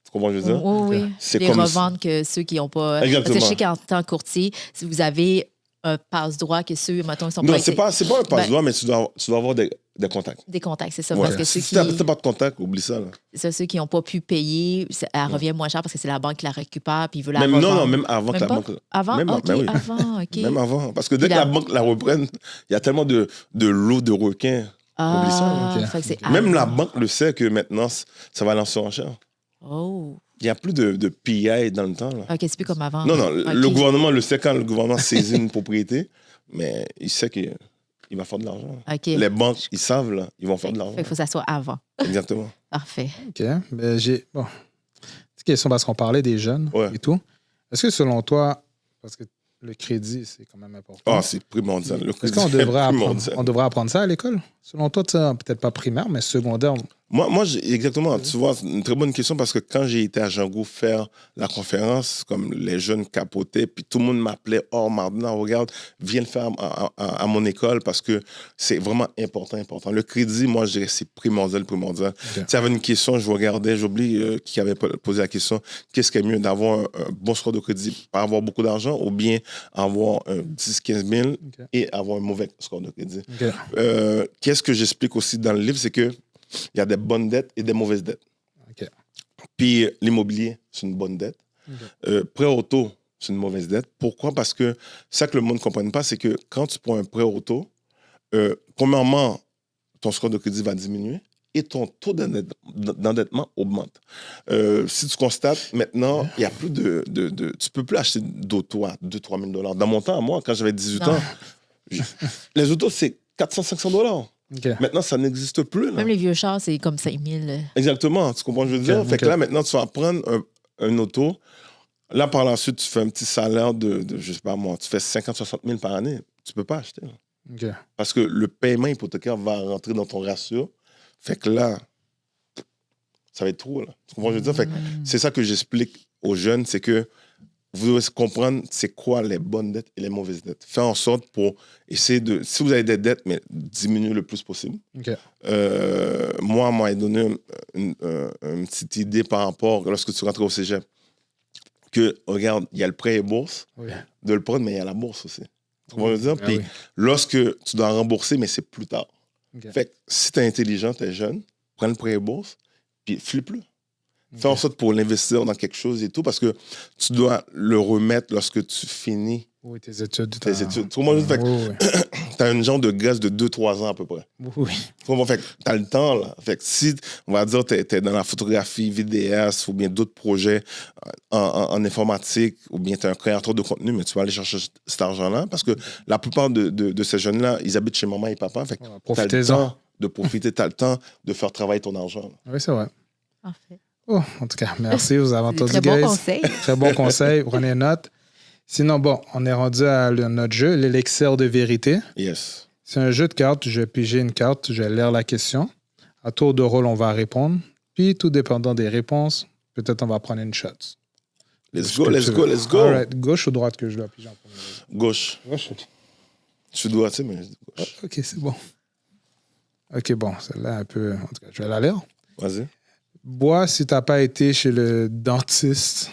Tu comprends ce que je veux dire? Oui, oui. C'est Les comme revendre que ceux qui n'ont pas. Exactement. Parce que je sais qu'en tant que courtier, si vous avez un passe-droit que ceux, mettons, ils sont Non, pas c'est pas un passe-droit, mais tu dois avoir des contacts. des contacts, c'est ça. Ouais. Parce que ceux Si qui t'as pas de contact, oublie ça. Là. ceux qui n'ont pas pu payer, elle revient moins cher parce que c'est la banque qui la récupère puis il veut la Même, revendre. non, même avant Même que la pas? banque. Avant? Même, OK, ben oui. avant, OK. Même avant. Parce que dès Puis que la- la banque la reprenne, il y a tellement de lots de requins. Oublie ça, Ah, ok. fait que c'est Même la avant. banque le sait que maintenant, ça va aller en surenchère. Oh. Il n'y a plus de PI dans le temps. Là. OK, c'est plus comme avant. Non, non, OK. le gouvernement le sait quand le gouvernement saisit une propriété, mais il sait qu'il va faire de l'argent. OK. Les banques, ils savent, là, ils vont faire de l'argent. Fait qu'il faut que ça soit avant. Exactement. Parfait. OK. Ben, j'ai. Bon. Petite question parce qu'on parlait des jeunes Ouais. et tout. Est-ce que selon toi, parce que le crédit, c'est quand même important. Ah, c'est primordial. Le Est-ce crédit, qu'on c'est devrait apprendre, primordial. on devrait apprendre ça à l'école? Selon toi, tu sais, peut-être pas primaire, mais secondaire. Moi exactement. Tu vois, c'est une très bonne question parce que quand j'ai été à Django faire la conférence, comme les jeunes capotaient, puis tout le monde m'appelait, oh, Mardina, regarde, viens le faire à mon école parce que c'est vraiment important. Le crédit, moi, je dirais, c'est primordial. Ok. Tu sais, avait une question, je regardais, j'oublie qui avait posé la question, qu'est-ce qui est mieux d'avoir un bon score de crédit, pas avoir beaucoup d'argent ou bien avoir 10, 15 000 Ok. et avoir un mauvais score de crédit? OK. Qu'est-ce que j'explique aussi dans le livre, c'est que il y a des bonnes dettes et des mauvaises dettes. OK. Puis l'immobilier, c'est une bonne dette. Ok. Prêt auto, c'est une mauvaise dette. Pourquoi? Parce que ça que le monde ne comprenne pas, c'est que quand tu prends un prêt auto, premièrement, ton score de crédit va diminuer et ton taux d'endettement augmente. Si tu constates, maintenant, il n'y a plus de... tu ne peux plus acheter d'auto à 2 000 $3 000. Dans mon temps, à moi, quand j'avais 18 Non. ans, les autos, c'est 400 $500. OK. Maintenant, ça n'existe plus. Là. Même les vieux chars, c'est comme 5 000. Exactement, tu comprends ce que je veux dire? Ok, Fait que ok. là, maintenant, tu vas prendre un auto. Là, par la suite, tu fais un petit salaire de je sais pas moi, tu fais 50-60 000 par année. Tu peux pas acheter. Là. OK. Parce que le paiement hypothécaire va rentrer dans ton ratio. Fait que là, ça va être trop. Là. Tu comprends ce que je veux dire? Fait que c'est ça que j'explique aux jeunes, c'est que vous devez comprendre c'est quoi les bonnes dettes et les mauvaises dettes. Faire en sorte pour essayer de... Si vous avez des dettes, mais diminuer le plus possible. OK. Moi, m'a donné une petite idée par rapport, lorsque tu rentres au cégep, que, regarde, il y a le prêt et bourse, Oui. de le prendre, mais il y a la bourse aussi. Tu comprends ce que je veux dire? Ah Puis oui. lorsque tu dois rembourser, mais c'est plus tard. OK. Fait que si tu es intelligent, tu es jeune, prends le prêt et bourse, puis flippe-le. Fais en sorte pour l'investir dans quelque chose et tout, parce que tu dois le remettre lorsque tu finis Oui, tes études. tes études. Tu comprends ce que je veux dire? Fait que Oui, oui. t'as une genre de gosse de 2-3 ans à peu près. Oui. Fait que t'as le temps, là. Fait que si, on va dire, t'es dans la photographie, vidéaste, ou bien d'autres projets en informatique, ou bien t'es un créateur de contenu, mais tu vas aller chercher cet argent-là, parce que la plupart de ces jeunes-là, ils habitent chez maman et papa. Fait que t'as le Profitez-en. temps de profiter, t'as le temps de faire travailler ton argent. là. Oui, c'est vrai. Parfait. Oh, en tout cas, merci, vous avez C'est entendu, très bon guys. conseil. Très bon conseil, prenez note. Sinon, bon, on est rendu à notre jeu, l'élixir de vérité. Yes. C'est un jeu de cartes. Je vais piger une carte, je vais lire la question. À tour de rôle, on va répondre. Puis, tout dépendant des réponses, peut-être on va prendre une shot. Let's go, let's go, let's go. All right. Gauche ou droite que je dois piger en premier? Gauche. Gauche, ok. Je suis droitier, mais je dis gauche. Ok, c'est bon. Ok, bon, celle-là un peu... En tout cas, je vais la lire. Vas-y. Bois si tu n'as pas été chez le dentiste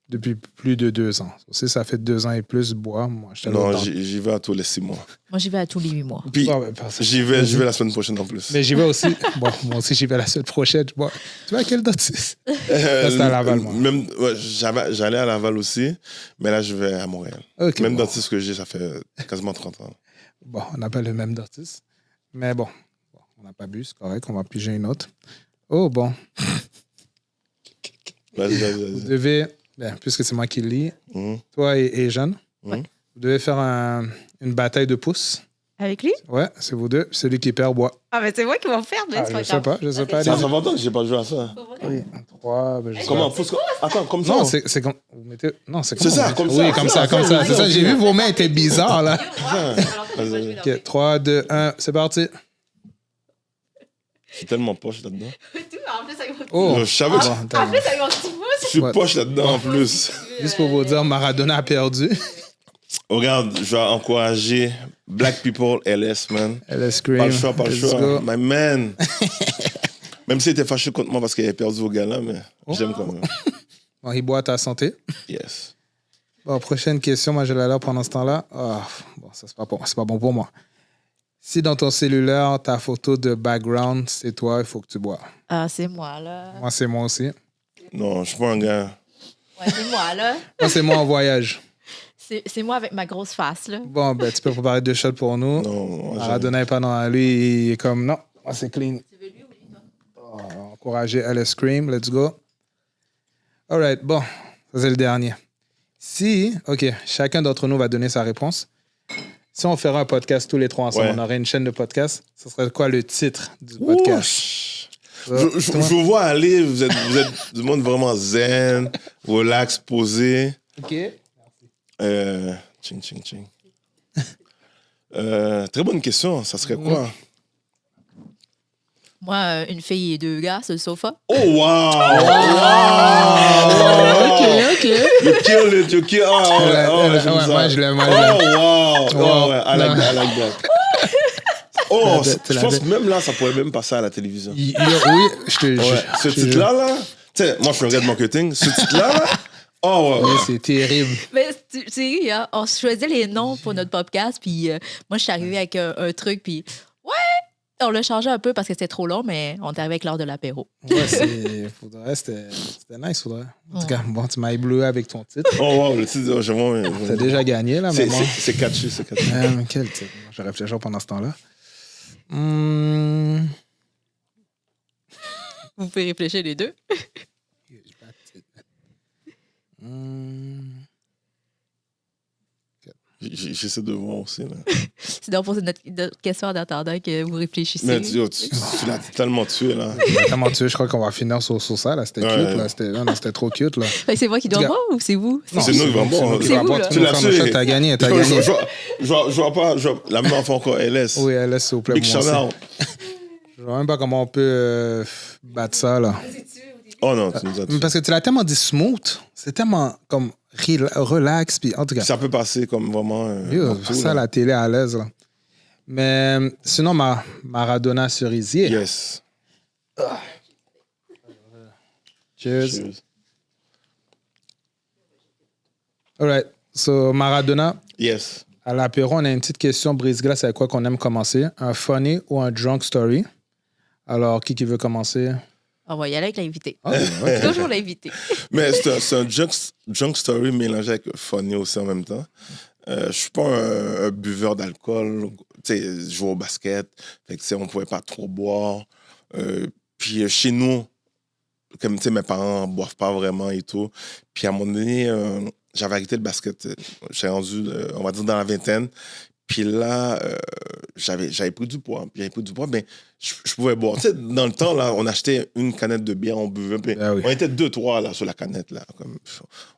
depuis plus de 2 ans. Si ça fait 2 ans et plus, bois. Moi, je Non, j'y vais à tous les 6 mois. Moi, j'y vais à tous les 8 mois. Puis, Bon, ben, parfait. j'y vais la semaine prochaine en plus. Mais j'y vais aussi. Bon, moi aussi, j'y vais la semaine prochaine. Bon, tu vas à quel dentiste? Là, c'est à Laval, moi. Même, ouais, j'allais à Laval aussi, mais là, je vais à Montréal. Ok, Même bon. dentiste que j'ai, ça fait quasiment 30 ans. Bon, on n'a pas le même dentiste. Mais bon, on n'a pas bu, c'est correct. On va piger une autre. Oh, bon. Vas-y. Vous devez, puisque c'est moi qui le lis, Mhm. toi et Jeanne, Ouais. vous devez faire une bataille de pouces. Avec lui? Ouais, c'est vous deux. Celui qui perd boit. Ah, mais c'est moi qui vais faire, mais c'est pas Je sais pas, je sais pas. Ça allez-y. fait longtemps que j'ai pas joué à ça. Oui, 3, je sais Comment? pas. Attends, comme ça? Non, c'est comme. Vous mettez... Non, c'est C'est ça, comme ça. Oui, comme ça. C'est ça, j'ai vu vos mains étaient bizarres, là. Vas-y. Ok, 3, 2, 1, c'est parti. Je suis tellement poche là-dedans. En plus, avec mon Oh, Je savais que bon, attends. avec mon petit pouce. je suis Ouais. poche là-dedans en plus. Juste pour vous dire, Maradona a perdu. Regarde, je vais encourager Black People LS, man. Elle a scream. Pas le choix, pas le Let's choix. go. My man. Même s'il était fâché contre moi parce qu'il avait perdu au gars-là, mais j'aime quand même. Bon, il boit à ta santé. Yes. Bon, prochaine question, moi je l'ai là pendant ce temps-là. Ah, bon, ça c'est pas bon pour moi. Si dans ton cellulaire, ta photo de background, c'est toi, il faut que tu bois. Ah, c'est moi, là. Moi, c'est moi aussi. Non, je suis pas un gars. Ouais, c'est moi, là. Moi, c'est moi en voyage. C'est moi avec ma grosse face, là. Bon, ben, tu peux préparer 2 shots pour nous. Non, Maradona n'est pas dans lui, il est comme non, moi c'est clean. Oh, encourager LS Scream, let's go. All right, bon, ça c'est le dernier. Si, ok, chacun d'entre nous va donner sa réponse. Si on ferait un podcast tous les 3 ensemble, Ouais. on aurait une chaîne de podcast, ce serait quoi le titre du podcast? Je vous vois aller, vous êtes du monde vraiment zen, relax, posé. Ok. Ching, ching, ching. Très bonne question, ça serait quoi? Moi, une fille et 2 gars sur le sofa. Oh, wow! Ok. You kill it, you kill it. Ouais, moi, je l'aime, moi, je l'aime. Oh, wow! Oh, ouais, I like Non. that, I like that. Oh, Tu je pense l'avais. que même là, ça pourrait même passer à la télévision. Oui, je te Ouais. Ce je te titre-là, là, tu sais, moi, je suis un gars de marketing. Ce titre-là, là, oh, ouais. jure. Oui, c'est terrible. Mais tu sais, hein, on choisit les noms pour notre podcast, puis moi, je suis arrivée avec un truc, puis ouais, on l'a changé un peu parce que c'était trop long, mais on est arrivé avec l'heure de l'apéro. Ouais, c'était nice, faudrait. En tout cas, bon, tu m'as ébloui avec ton titre. Oh, wow, le titre, oh, j'aimerais. T'as déjà gagné, là, mais moi. C'est catchy, c'est catchy. Mais quel titre? Je réfléchis pendant ce temps-là. Vous pouvez réfléchir les deux. J'essaie de voir aussi, là. Sinon, poser notre question en attendant que vous réfléchissez. Mais tu l'as tellement tué, là. Comment tu veux, je crois qu'on va finir sur ça, là. C'était Ouais. cute, là. C'était trop cute, là. Fait que c'est moi qui dois En tout voir ou c'est vous? C'est nous qui vamos. C'est nous qui C'est vamos. vous, là. Tu l'as tué. T'as gagné, t'as gagné. Je vois pas. La même enfant encore, LS. Oui, laisse, s'il vous plaît. Big moi shout aussi. out. Je vois même pas comment on peut battre ça, là. Oh non, tu nous as tué. Parce que tu l'as tellement dit smooth. C'est tellement comme relax. Puis en tout cas, Ça peut passer comme vraiment. yo, partout, ça, là. la télé à l'aise, là. Mais sinon, Maradona cerisier. Yes. Cheers. Cheers. All right. So, Maradona, Yes. à l'apéro, on a une petite question brise-glace avec quoi qu'on aime commencer. Un funny ou un drunk story? Alors, qui veut commencer? On va y aller avec l'invité. Ah, ouais. Toujours l'invité. Mais c'est un junk story mélangé avec funny aussi en même temps. Je suis pas un buveur d'alcool. Tu sais, je joue au basket. Fait que, tu sais, on pouvait pas trop boire. Puis chez nous, comme tu sais, mes parents boivent pas vraiment et tout. Puis à un moment donné, j'avais arrêté le basket. J'étais rendu, on va dire, dans la vingtaine. Puis là, j'avais pris du poids. Puis j'avais pris du poids, mais je pouvais boire. Tu sais, dans le temps, là, on achetait une canette de bière, on buvait. Puis Ah oui. on était 2-3 là, sur la canette. Là, comme,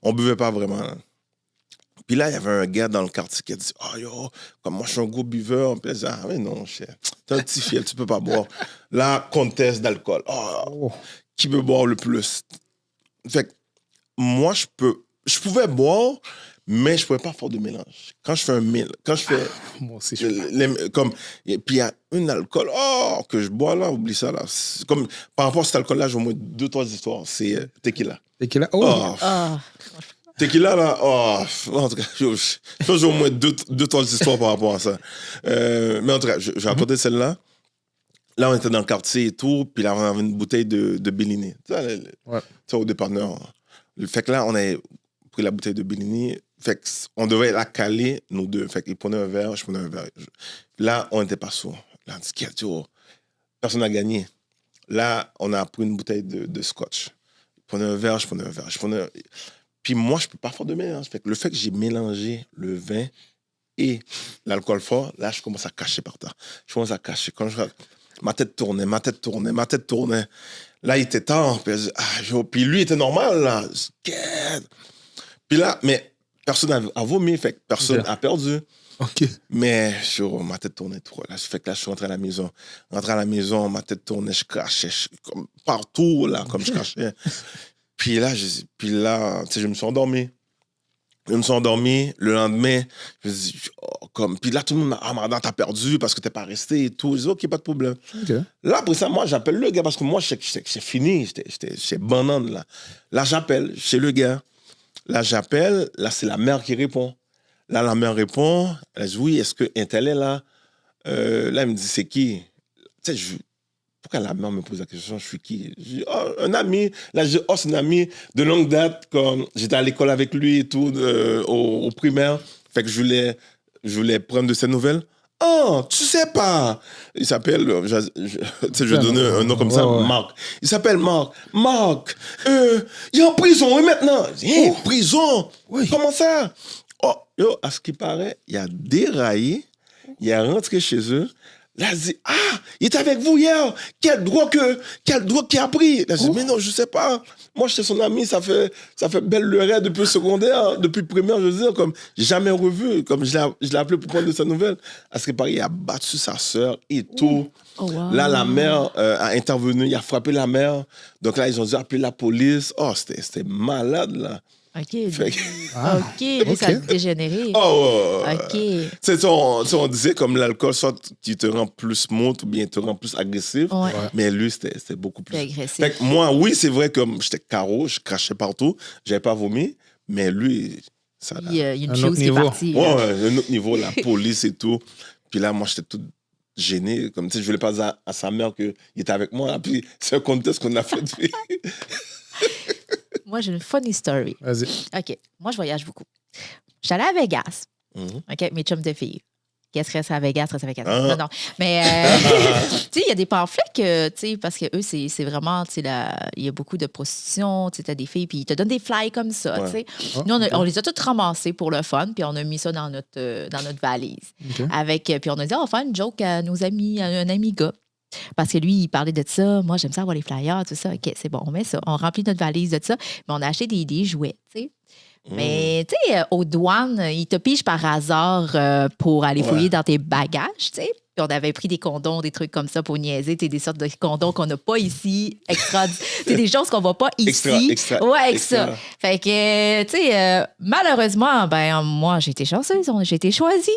on buvait pas vraiment. Là. Puis là, il y avait un gars dans le quartier qui a dit « Ah, yo, comme moi, je suis un gros buveur. » Puis là, je dis « Ah, mais non, t'es un petit fiel, tu peux pas boire. » Là, conteste d'alcool. Oh, qui peut boire le plus? Fait que moi, je pouvais boire, mais je pouvais pas faire de mélange. Quand je fais un mélange, quand je fais... Moi aussi, comme, et puis il y a un alcool que je bois là, oublie ça là. C'est comme, par rapport à cet alcool-là, j'ai au moins 2-3 histoires. C'est tequila. Tequila. Tequila, là, en tout cas, j'ai au moins 2-3 histoires par rapport à ça. Mais en tout cas, je vais raconter celle-là. Là, on était dans le quartier et tout, puis là, on avait une bouteille de Bellini. Tu sais, au dépanneur. Fait que là, on avait pris la bouteille de Bellini. Fait qu'on devait la caler, nous deux. Fait qu'il prenait un verre, je prenais un verre. Là, on n'était pas sourds. Là, on dit, personne n'a gagné. Là, on a pris une bouteille de scotch. Je prenais un verre, je prenais un verre. Puis moi, je ne peux pas faire de mélange. Fait que le fait que j'ai mélangé le vin et l'alcool fort, là, je commence à cacher par terre. Je commence à cacher. Ma tête tournait. Là, il était tard. Puis lui, il était normal, là. Puis là, mais personne a vomi, fait que personne a perdu. OK. Mais ma tête tournait trop. Là, fait que là, je suis rentré à la maison. Ma tête tournait, je crachais. Comme partout, là, comme je crachais. Puis là, tu sais, je me suis endormi. Le lendemain, je me dis, puis là, tout le monde m'a dit, t'as perdu parce que t'es pas resté et tout. Je dis, OK, pas de problème. Okay. Là, après ça, moi, j'appelle le gars parce que moi, c'est fini. J'étais banane, là. Là, j'appelle chez le gars. Là, c'est la mère qui répond. Là, la mère répond. Elle dit, oui, est-ce que un tel est là? Là, elle me dit, c'est qui? Tu sais, pourquoi la mère me pose la question, je suis qui? Je dis, un ami. Là, je dis, c'est un ami de longue date. Comme j'étais à l'école avec lui et tout, au primaire. Fait que je voulais prendre de ses nouvelles. Oh, tu sais pas. Il s'appelle, je vais donner un nom comme ça, Marc. Il s'appelle Marc. Marc, il est en prison, et maintenant? Prison? Oui. Comment ça? À ce qui paraît, il a déraillé, il est rentré chez eux. Là, il dit, il était avec vous hier. Quel droit qu'il a pris? Là, je dis, mais non, je sais pas. Moi, j'étais son ami, ça fait belle lurette depuis le secondaire, depuis le primaire, je veux dire, comme, j'ai jamais revu, comme, je l'ai appelé pour prendre de sa nouvelle. À ce qui paraît, il a battu sa sœur et tout. Oh, wow. Là, la mère a intervenu, il a frappé la mère. Donc là, ils ont dû appeler la police. C'était malade, là. OK. Là, ça a dégénéré. OK. Tu sais, on disait comme l'alcool, soit qui te rend plus smooth ou bien te rend plus agressif. Ouais. Mais lui, c'était beaucoup plus agressif. Fait que moi, oui, c'est vrai, comme j'étais carreau, je crachais partout, j'avais pas vomi, mais lui, ça. Il y a une chose qui est partie. Ouais, un autre niveau, la police et tout. Puis là, moi, j'étais tout gêné. Comme tu sais, je voulais pas dire à sa mère qu'il était avec moi. Là, puis c'est un contest qu'on a fait. Moi, j'ai une funny story. Vas-y. OK. Moi, je voyage beaucoup. J'allais à Vegas. OK, mes chums de filles. Qu'est-ce que reste à Vegas, Non. Mais, tu sais, il y a des pamphlets que, tu sais, parce que eux, c'est vraiment, tu sais, il y a beaucoup de prostitution, tu sais, t'as des filles, puis ils te donnent des flyers comme ça, tu sais. Nous, on les a toutes ramassés pour le fun, puis on a mis ça dans notre valise. Okay. Puis on a dit, on va faire une joke à nos amis, à un ami gars. Parce que lui, il parlait de ça. Moi, j'aime ça avoir les flyers, tout ça. OK, c'est bon, on met ça. On remplit notre valise de ça. Mais on a acheté des jouets, tu sais. Mais, tu sais, aux douanes, ils te pigent par hasard pour aller fouiller dans tes bagages, tu sais. Puis on avait pris des condoms, des trucs comme ça pour niaiser. Tu sais, des sortes de condoms qu'on n'a pas ici. C'est des choses qu'on ne voit pas ici. Extra. Fait que, tu sais, malheureusement, moi, j'ai été chanceuse. J'ai été choisie.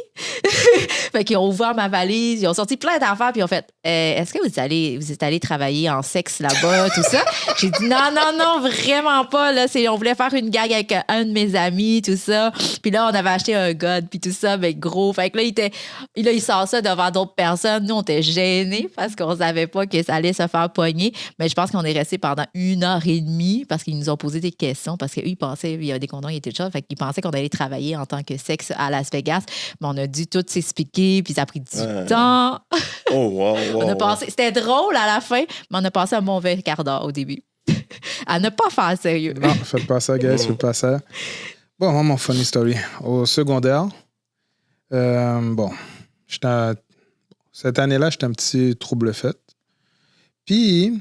Fait qu'ils ont ouvert ma valise. Ils ont sorti plein d'affaires. Puis ils ont fait, est-ce que vous êtes allé travailler en sexe là-bas, tout ça? J'ai dit, non, vraiment pas. Là, on voulait faire une gag avec un de mes amis, tout ça. Puis là, on avait acheté un god, puis tout ça, mais gros. Fait que là, il sort ça devant d'autres d'autres personnes. Nous, on était gênés parce qu'on savait pas que ça allait se faire pogner. Mais je pense qu'on est resté pendant 1 heure et demie parce qu'ils nous ont posé des questions. Parce qu'eux, ils pensaient, il y a des condoms, ils étaient de choses. Fait qu'ils pensaient qu'on allait travailler en tant que sexe à Las Vegas. Mais on a dû tout s'expliquer, puis ça a pris du temps. Oh, wow, On a passé, c'était drôle à la fin, mais on a passé un bon 20 quarts d'heure au début. À ne pas faire sérieux. Non, faites pas ça, guys, faites pas ça. Bon, moi, mon funny story. Au secondaire, cette année-là, j'étais un petit trouble-fête. Puis,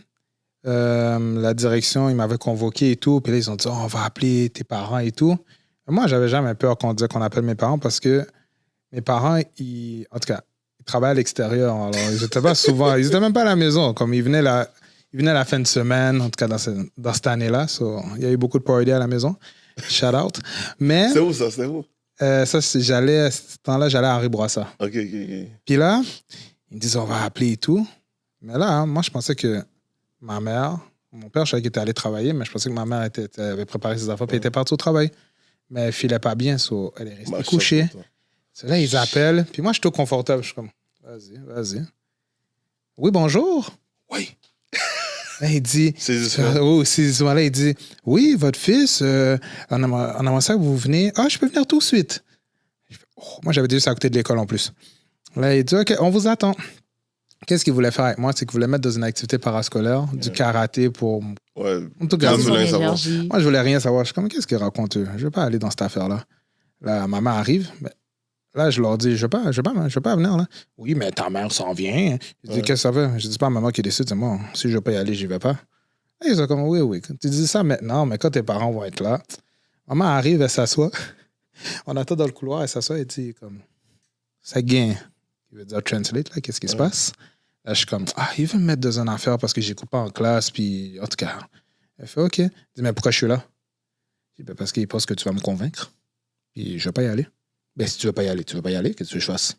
la direction, ils m'avaient convoqué et tout. Puis là, ils ont dit, on va appeler tes parents et tout. Moi, j'avais jamais peur qu'on dise qu'on appelle mes parents parce que mes parents, ils travaillent à l'extérieur. Alors, ils n'étaient pas souvent, ils n'étaient même pas à la maison. Comme ils venaient la fin de semaine, en tout cas dans cette année-là. So, il y a eu beaucoup de party à la maison. Shout out. Mais. C'est où ça? C'est où? À ce temps-là, j'allais à Henri Bourassa. OK. Puis là, ils me disent, on va appeler et tout. Mais là, moi, je pensais que ma mère, mon père, je savais qu'il était allé travailler, mais je pensais que ma mère avait préparé ses affaires, puis elle était partie au travail. Mais elle ne filait pas bien, elle est restée couchée. C'est là, ils appellent. Puis moi, je suis tout confortable. Je suis comme, vas-y. Oui, bonjour. Oui. Là, il dit, il dit, oui, votre fils, on aimerait ça que vous venez. Ah, je peux venir tout de suite. Moi, j'avais dit ça à côté de l'école en plus. Là, il dit, OK, on vous attend. Qu'est-ce qu'il voulait faire avec moi? C'est qu'il voulait mettre dans une activité parascolaire, du karaté pour. Ouais. En tout cas, Moi, je voulais rien savoir. Je suis comme, qu'est-ce qu'il raconte eux? Je ne veux pas aller dans cette affaire-là. Là, ma mère arrive. Mais là, je leur dis, je veux pas venir. Là. Oui, mais ta mère s'en vient. Je dis, qu'est-ce que ça veut? Je dis pas à maman qui décide, c'est moi. Si je veux pas y aller, j'y vais pas. Et ils sont comme, oui. Tu dis ça maintenant, mais quand tes parents vont être là, maman arrive, elle s'assoit. On attend dans le couloir, elle s'assoit et dit, comme, ça gagne. Il veut dire translate, là, qu'est-ce qui se passe? Là, je suis comme, il veut me mettre dans une affaire parce que j'écoute pas en classe, puis en tout cas. Elle fait, OK. Je dis, mais pourquoi je suis là? Je dis, ben, parce qu'il pense que tu vas me convaincre, puis je vais pas y aller. Ben, si tu veux pas y aller, qu'est-ce que tu veux que je fasse?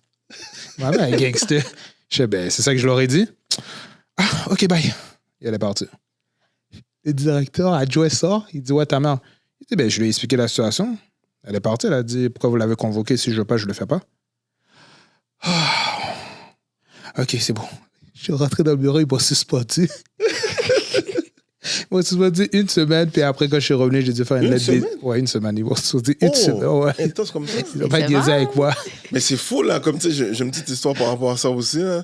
Ben, gangster. Je dis, ben, c'est ça que je leur ai dit. OK, bye. Et elle est partie. Le directeur adjoint sort, il dit, ouais, ta mère. Il dit, ben, je lui ai expliqué la situation. Elle est partie, elle a dit, pourquoi vous l'avez convoqué? Si je veux pas, je le fais pas. OK, c'est bon. Je suis rentré dans le bureau, ils m'ont suspendu. Ils m'ont suspendu 1 semaine, puis après, quand je suis revenu, j'ai dû faire une lettre. Ouais, 1 semaine. Ils m'ont suspendu 1 semaine. Ouais. Intense comme ça. Ils n'ont pas gaisé avec moi. Mais c'est fou, là. Comme tu sais, j'ai une petite histoire par rapport à ça aussi. Là.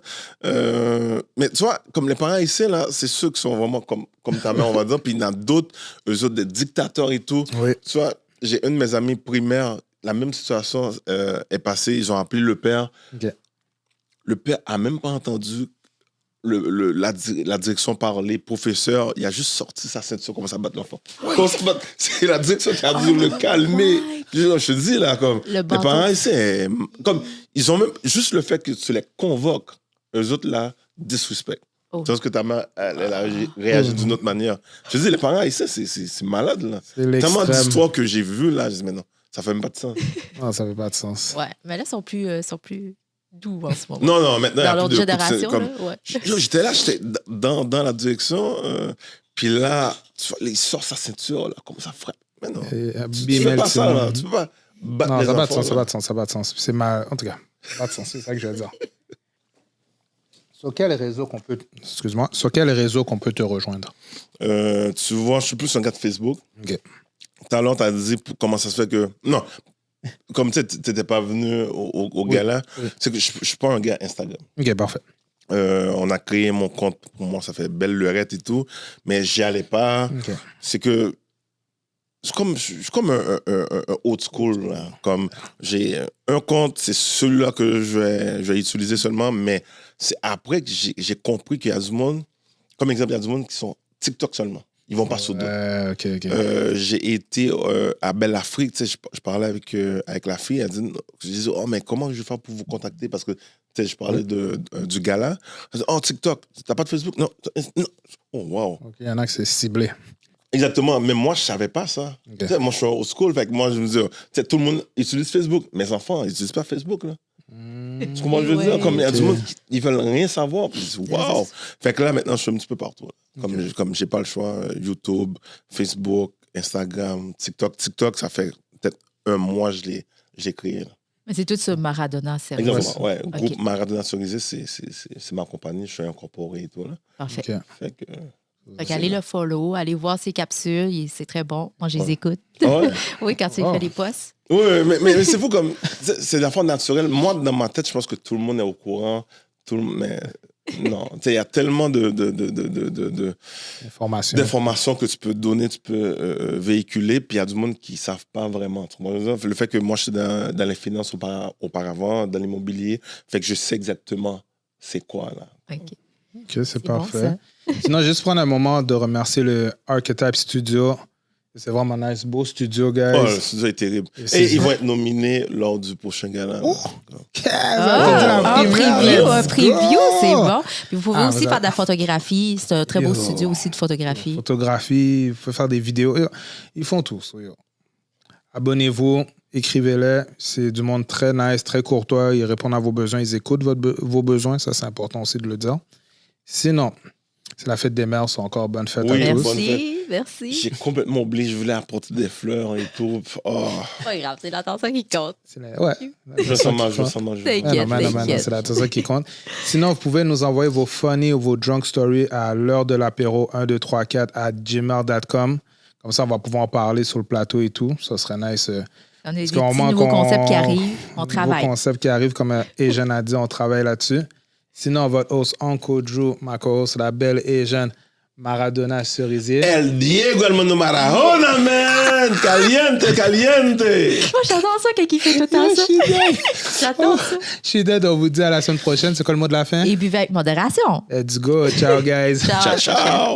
Mais tu vois, comme les parents ici, là, c'est ceux qui sont vraiment comme ta mère, on va dire. Puis il y en a d'autres, eux autres, des dictateurs et tout. Oui. Tu vois, j'ai un de mes amis primaires, la même situation est passée. Ils ont appelé le père. Okay. Le père n'a même pas entendu la direction parler, professeur, il a juste sorti sa ceinture, commence à battre l'enfant. C'est la direction qui a dû le calmer. Je te dis, là, comme, les parents, c'est comme, ils ont même, juste le fait que tu les convoques, eux autres, là, disrespect. Tu vois ce que ta mère, elle a réagi d'une autre manière. Je te dis, les parents, ici, c'est malade, là. C'est tellement d'histoires que j'ai vues, là, je dis, mais non, ça fait même pas de sens. Non, ça fait pas de sens. Ouais, mais là, ils sont plus doux en ce moment. Non, maintenant, dans l'autre génération, comme, là, ouais. J'étais dans la direction, puis là, il sort sa ceinture, là, comme ça frappe. Mais non, tu fais pas ça, là. Tu peux pas battre les enfants. Non, ça n'a pas de sens. C'est mal. En tout cas, pas de sens, c'est ça que je veux dire. Sur quel réseau qu'on peut te rejoindre? Tu vois, je suis plus un gars de Facebook. OK. Tout à l'heure, tu as dit comment ça se fait que... Non, comme tu n'étais pas venu au gala, c'est que je ne suis pas un gars Instagram. OK, parfait. On a créé mon compte, pour moi, ça fait belle lurette et tout, mais j'y allais pas. Okay. C'est que... Je suis comme un old school. Là. Comme j'ai un compte, c'est celui-là que je vais utiliser seulement, mais c'est après que j'ai compris qu'il y a du monde, comme exemple, il y a du monde qui sont TikTok seulement. Ils vont pas sur d'autres. Okay. J'ai été à Belle Afrique, tu sais, je parlais avec la fille, elle dit, je disais, mais comment je vais faire pour vous contacter? Parce que je parlais du gala. Elle dit, TikTok, t'as pas de Facebook? Non. Oh, wow. Okay, il y en a que c'est ciblé. Exactement, mais moi, je savais pas ça. Okay. Moi, je suis au school, fait que moi, je me dis, tout le monde utilise Facebook. Mes enfants, ils n'utilisent pas Facebook, là. Tu comprends ce que je veux dire? Comme il y a du monde qui veulent rien savoir, puis ils disent, waouh! Fait que là, maintenant, je suis un petit peu partout. Comme j'ai pas le choix, YouTube, Facebook, Instagram, TikTok. TikTok, ça fait peut-être 1 mois que je l'ai créé. Là. Mais c'est tout sur Maradona, c'est Exactement, ouais. Ok. Groupe Maradona Cerisé, c'est ma compagnie, je suis incorporé et tout, là. Parfait. Ok. Fait que, Fait qu'allez le follow, allez voir ses capsules, c'est très bon. Moi, je les écoute. ouais. Oui, quand il Oh. fait les posts. Oui, mais c'est fou comme. C'est la forme naturelle. Moi, dans ma tête, je pense que tout le monde est au courant. Mais non. Tu sais, il y a tellement Information. d'informations que tu peux donner, tu peux véhiculer, puis il y a du monde qui ne savent pas vraiment. Tu vois, le fait que moi, je suis dans les finances auparavant, dans l'immobilier, fait que je sais exactement c'est quoi, là. OK. Ok, c'est bon, parfait. ça. Sinon, juste prendre un moment de remercier le Archetype Studio. C'est vraiment nice. Beau studio, guys. Oh, le studio est terrible. c'est- Et ils vont être nominés lors du prochain gala. Oh. Un preview, c'est bon. Puis vous pouvez Ah, aussi vous faire avez- de la photographie. C'est un très beau Yo. studio aussi de photographie. Photographie, vous pouvez faire des vidéos. Yo, ils font tout. So, yo. Abonnez-vous, écrivez-les. C'est du monde très nice, très courtois. Ils répondent à vos besoins, ils écoutent vos besoins. Ça, c'est important aussi de le dire. Sinon, c'est la fête des mères. C'est encore bonne fête Oui, à tous. bonne fête. Merci. J'ai complètement oublié, je voulais apporter des fleurs et tout. Oh, Pas grave, c'est l'attention qui compte. Ouais. je sens mal, je sens mal. T'inquiète. C'est ça qui compte. Sinon, vous pouvez nous envoyer vos funny ou vos drunk stories à l'heure de l'apéro 1234@gmail.com. Comme ça, on va pouvoir en parler sur le plateau et tout. Ça serait nice. On a des Parce petits qu'au moment nouveaux qu'on- concepts qui arrivent. On travaille. Nouveaux concepts qui arrivent, comme Asian a dit, on travaille là-dessus. Sinon, votre host, Uncle Drew, ma co-host, la belle Asian Maradona Cerisier. El Diego Armando Maradona, man! Caliente, caliente! Moi, j'adore ça quand il fait tout le temps ça. J'adore ça. Je suis dead, on vous dit à la semaine prochaine. C'est quoi le mot de la fin? Et buvez avec modération. Let's go. Ciao, guys. Ciao, ciao!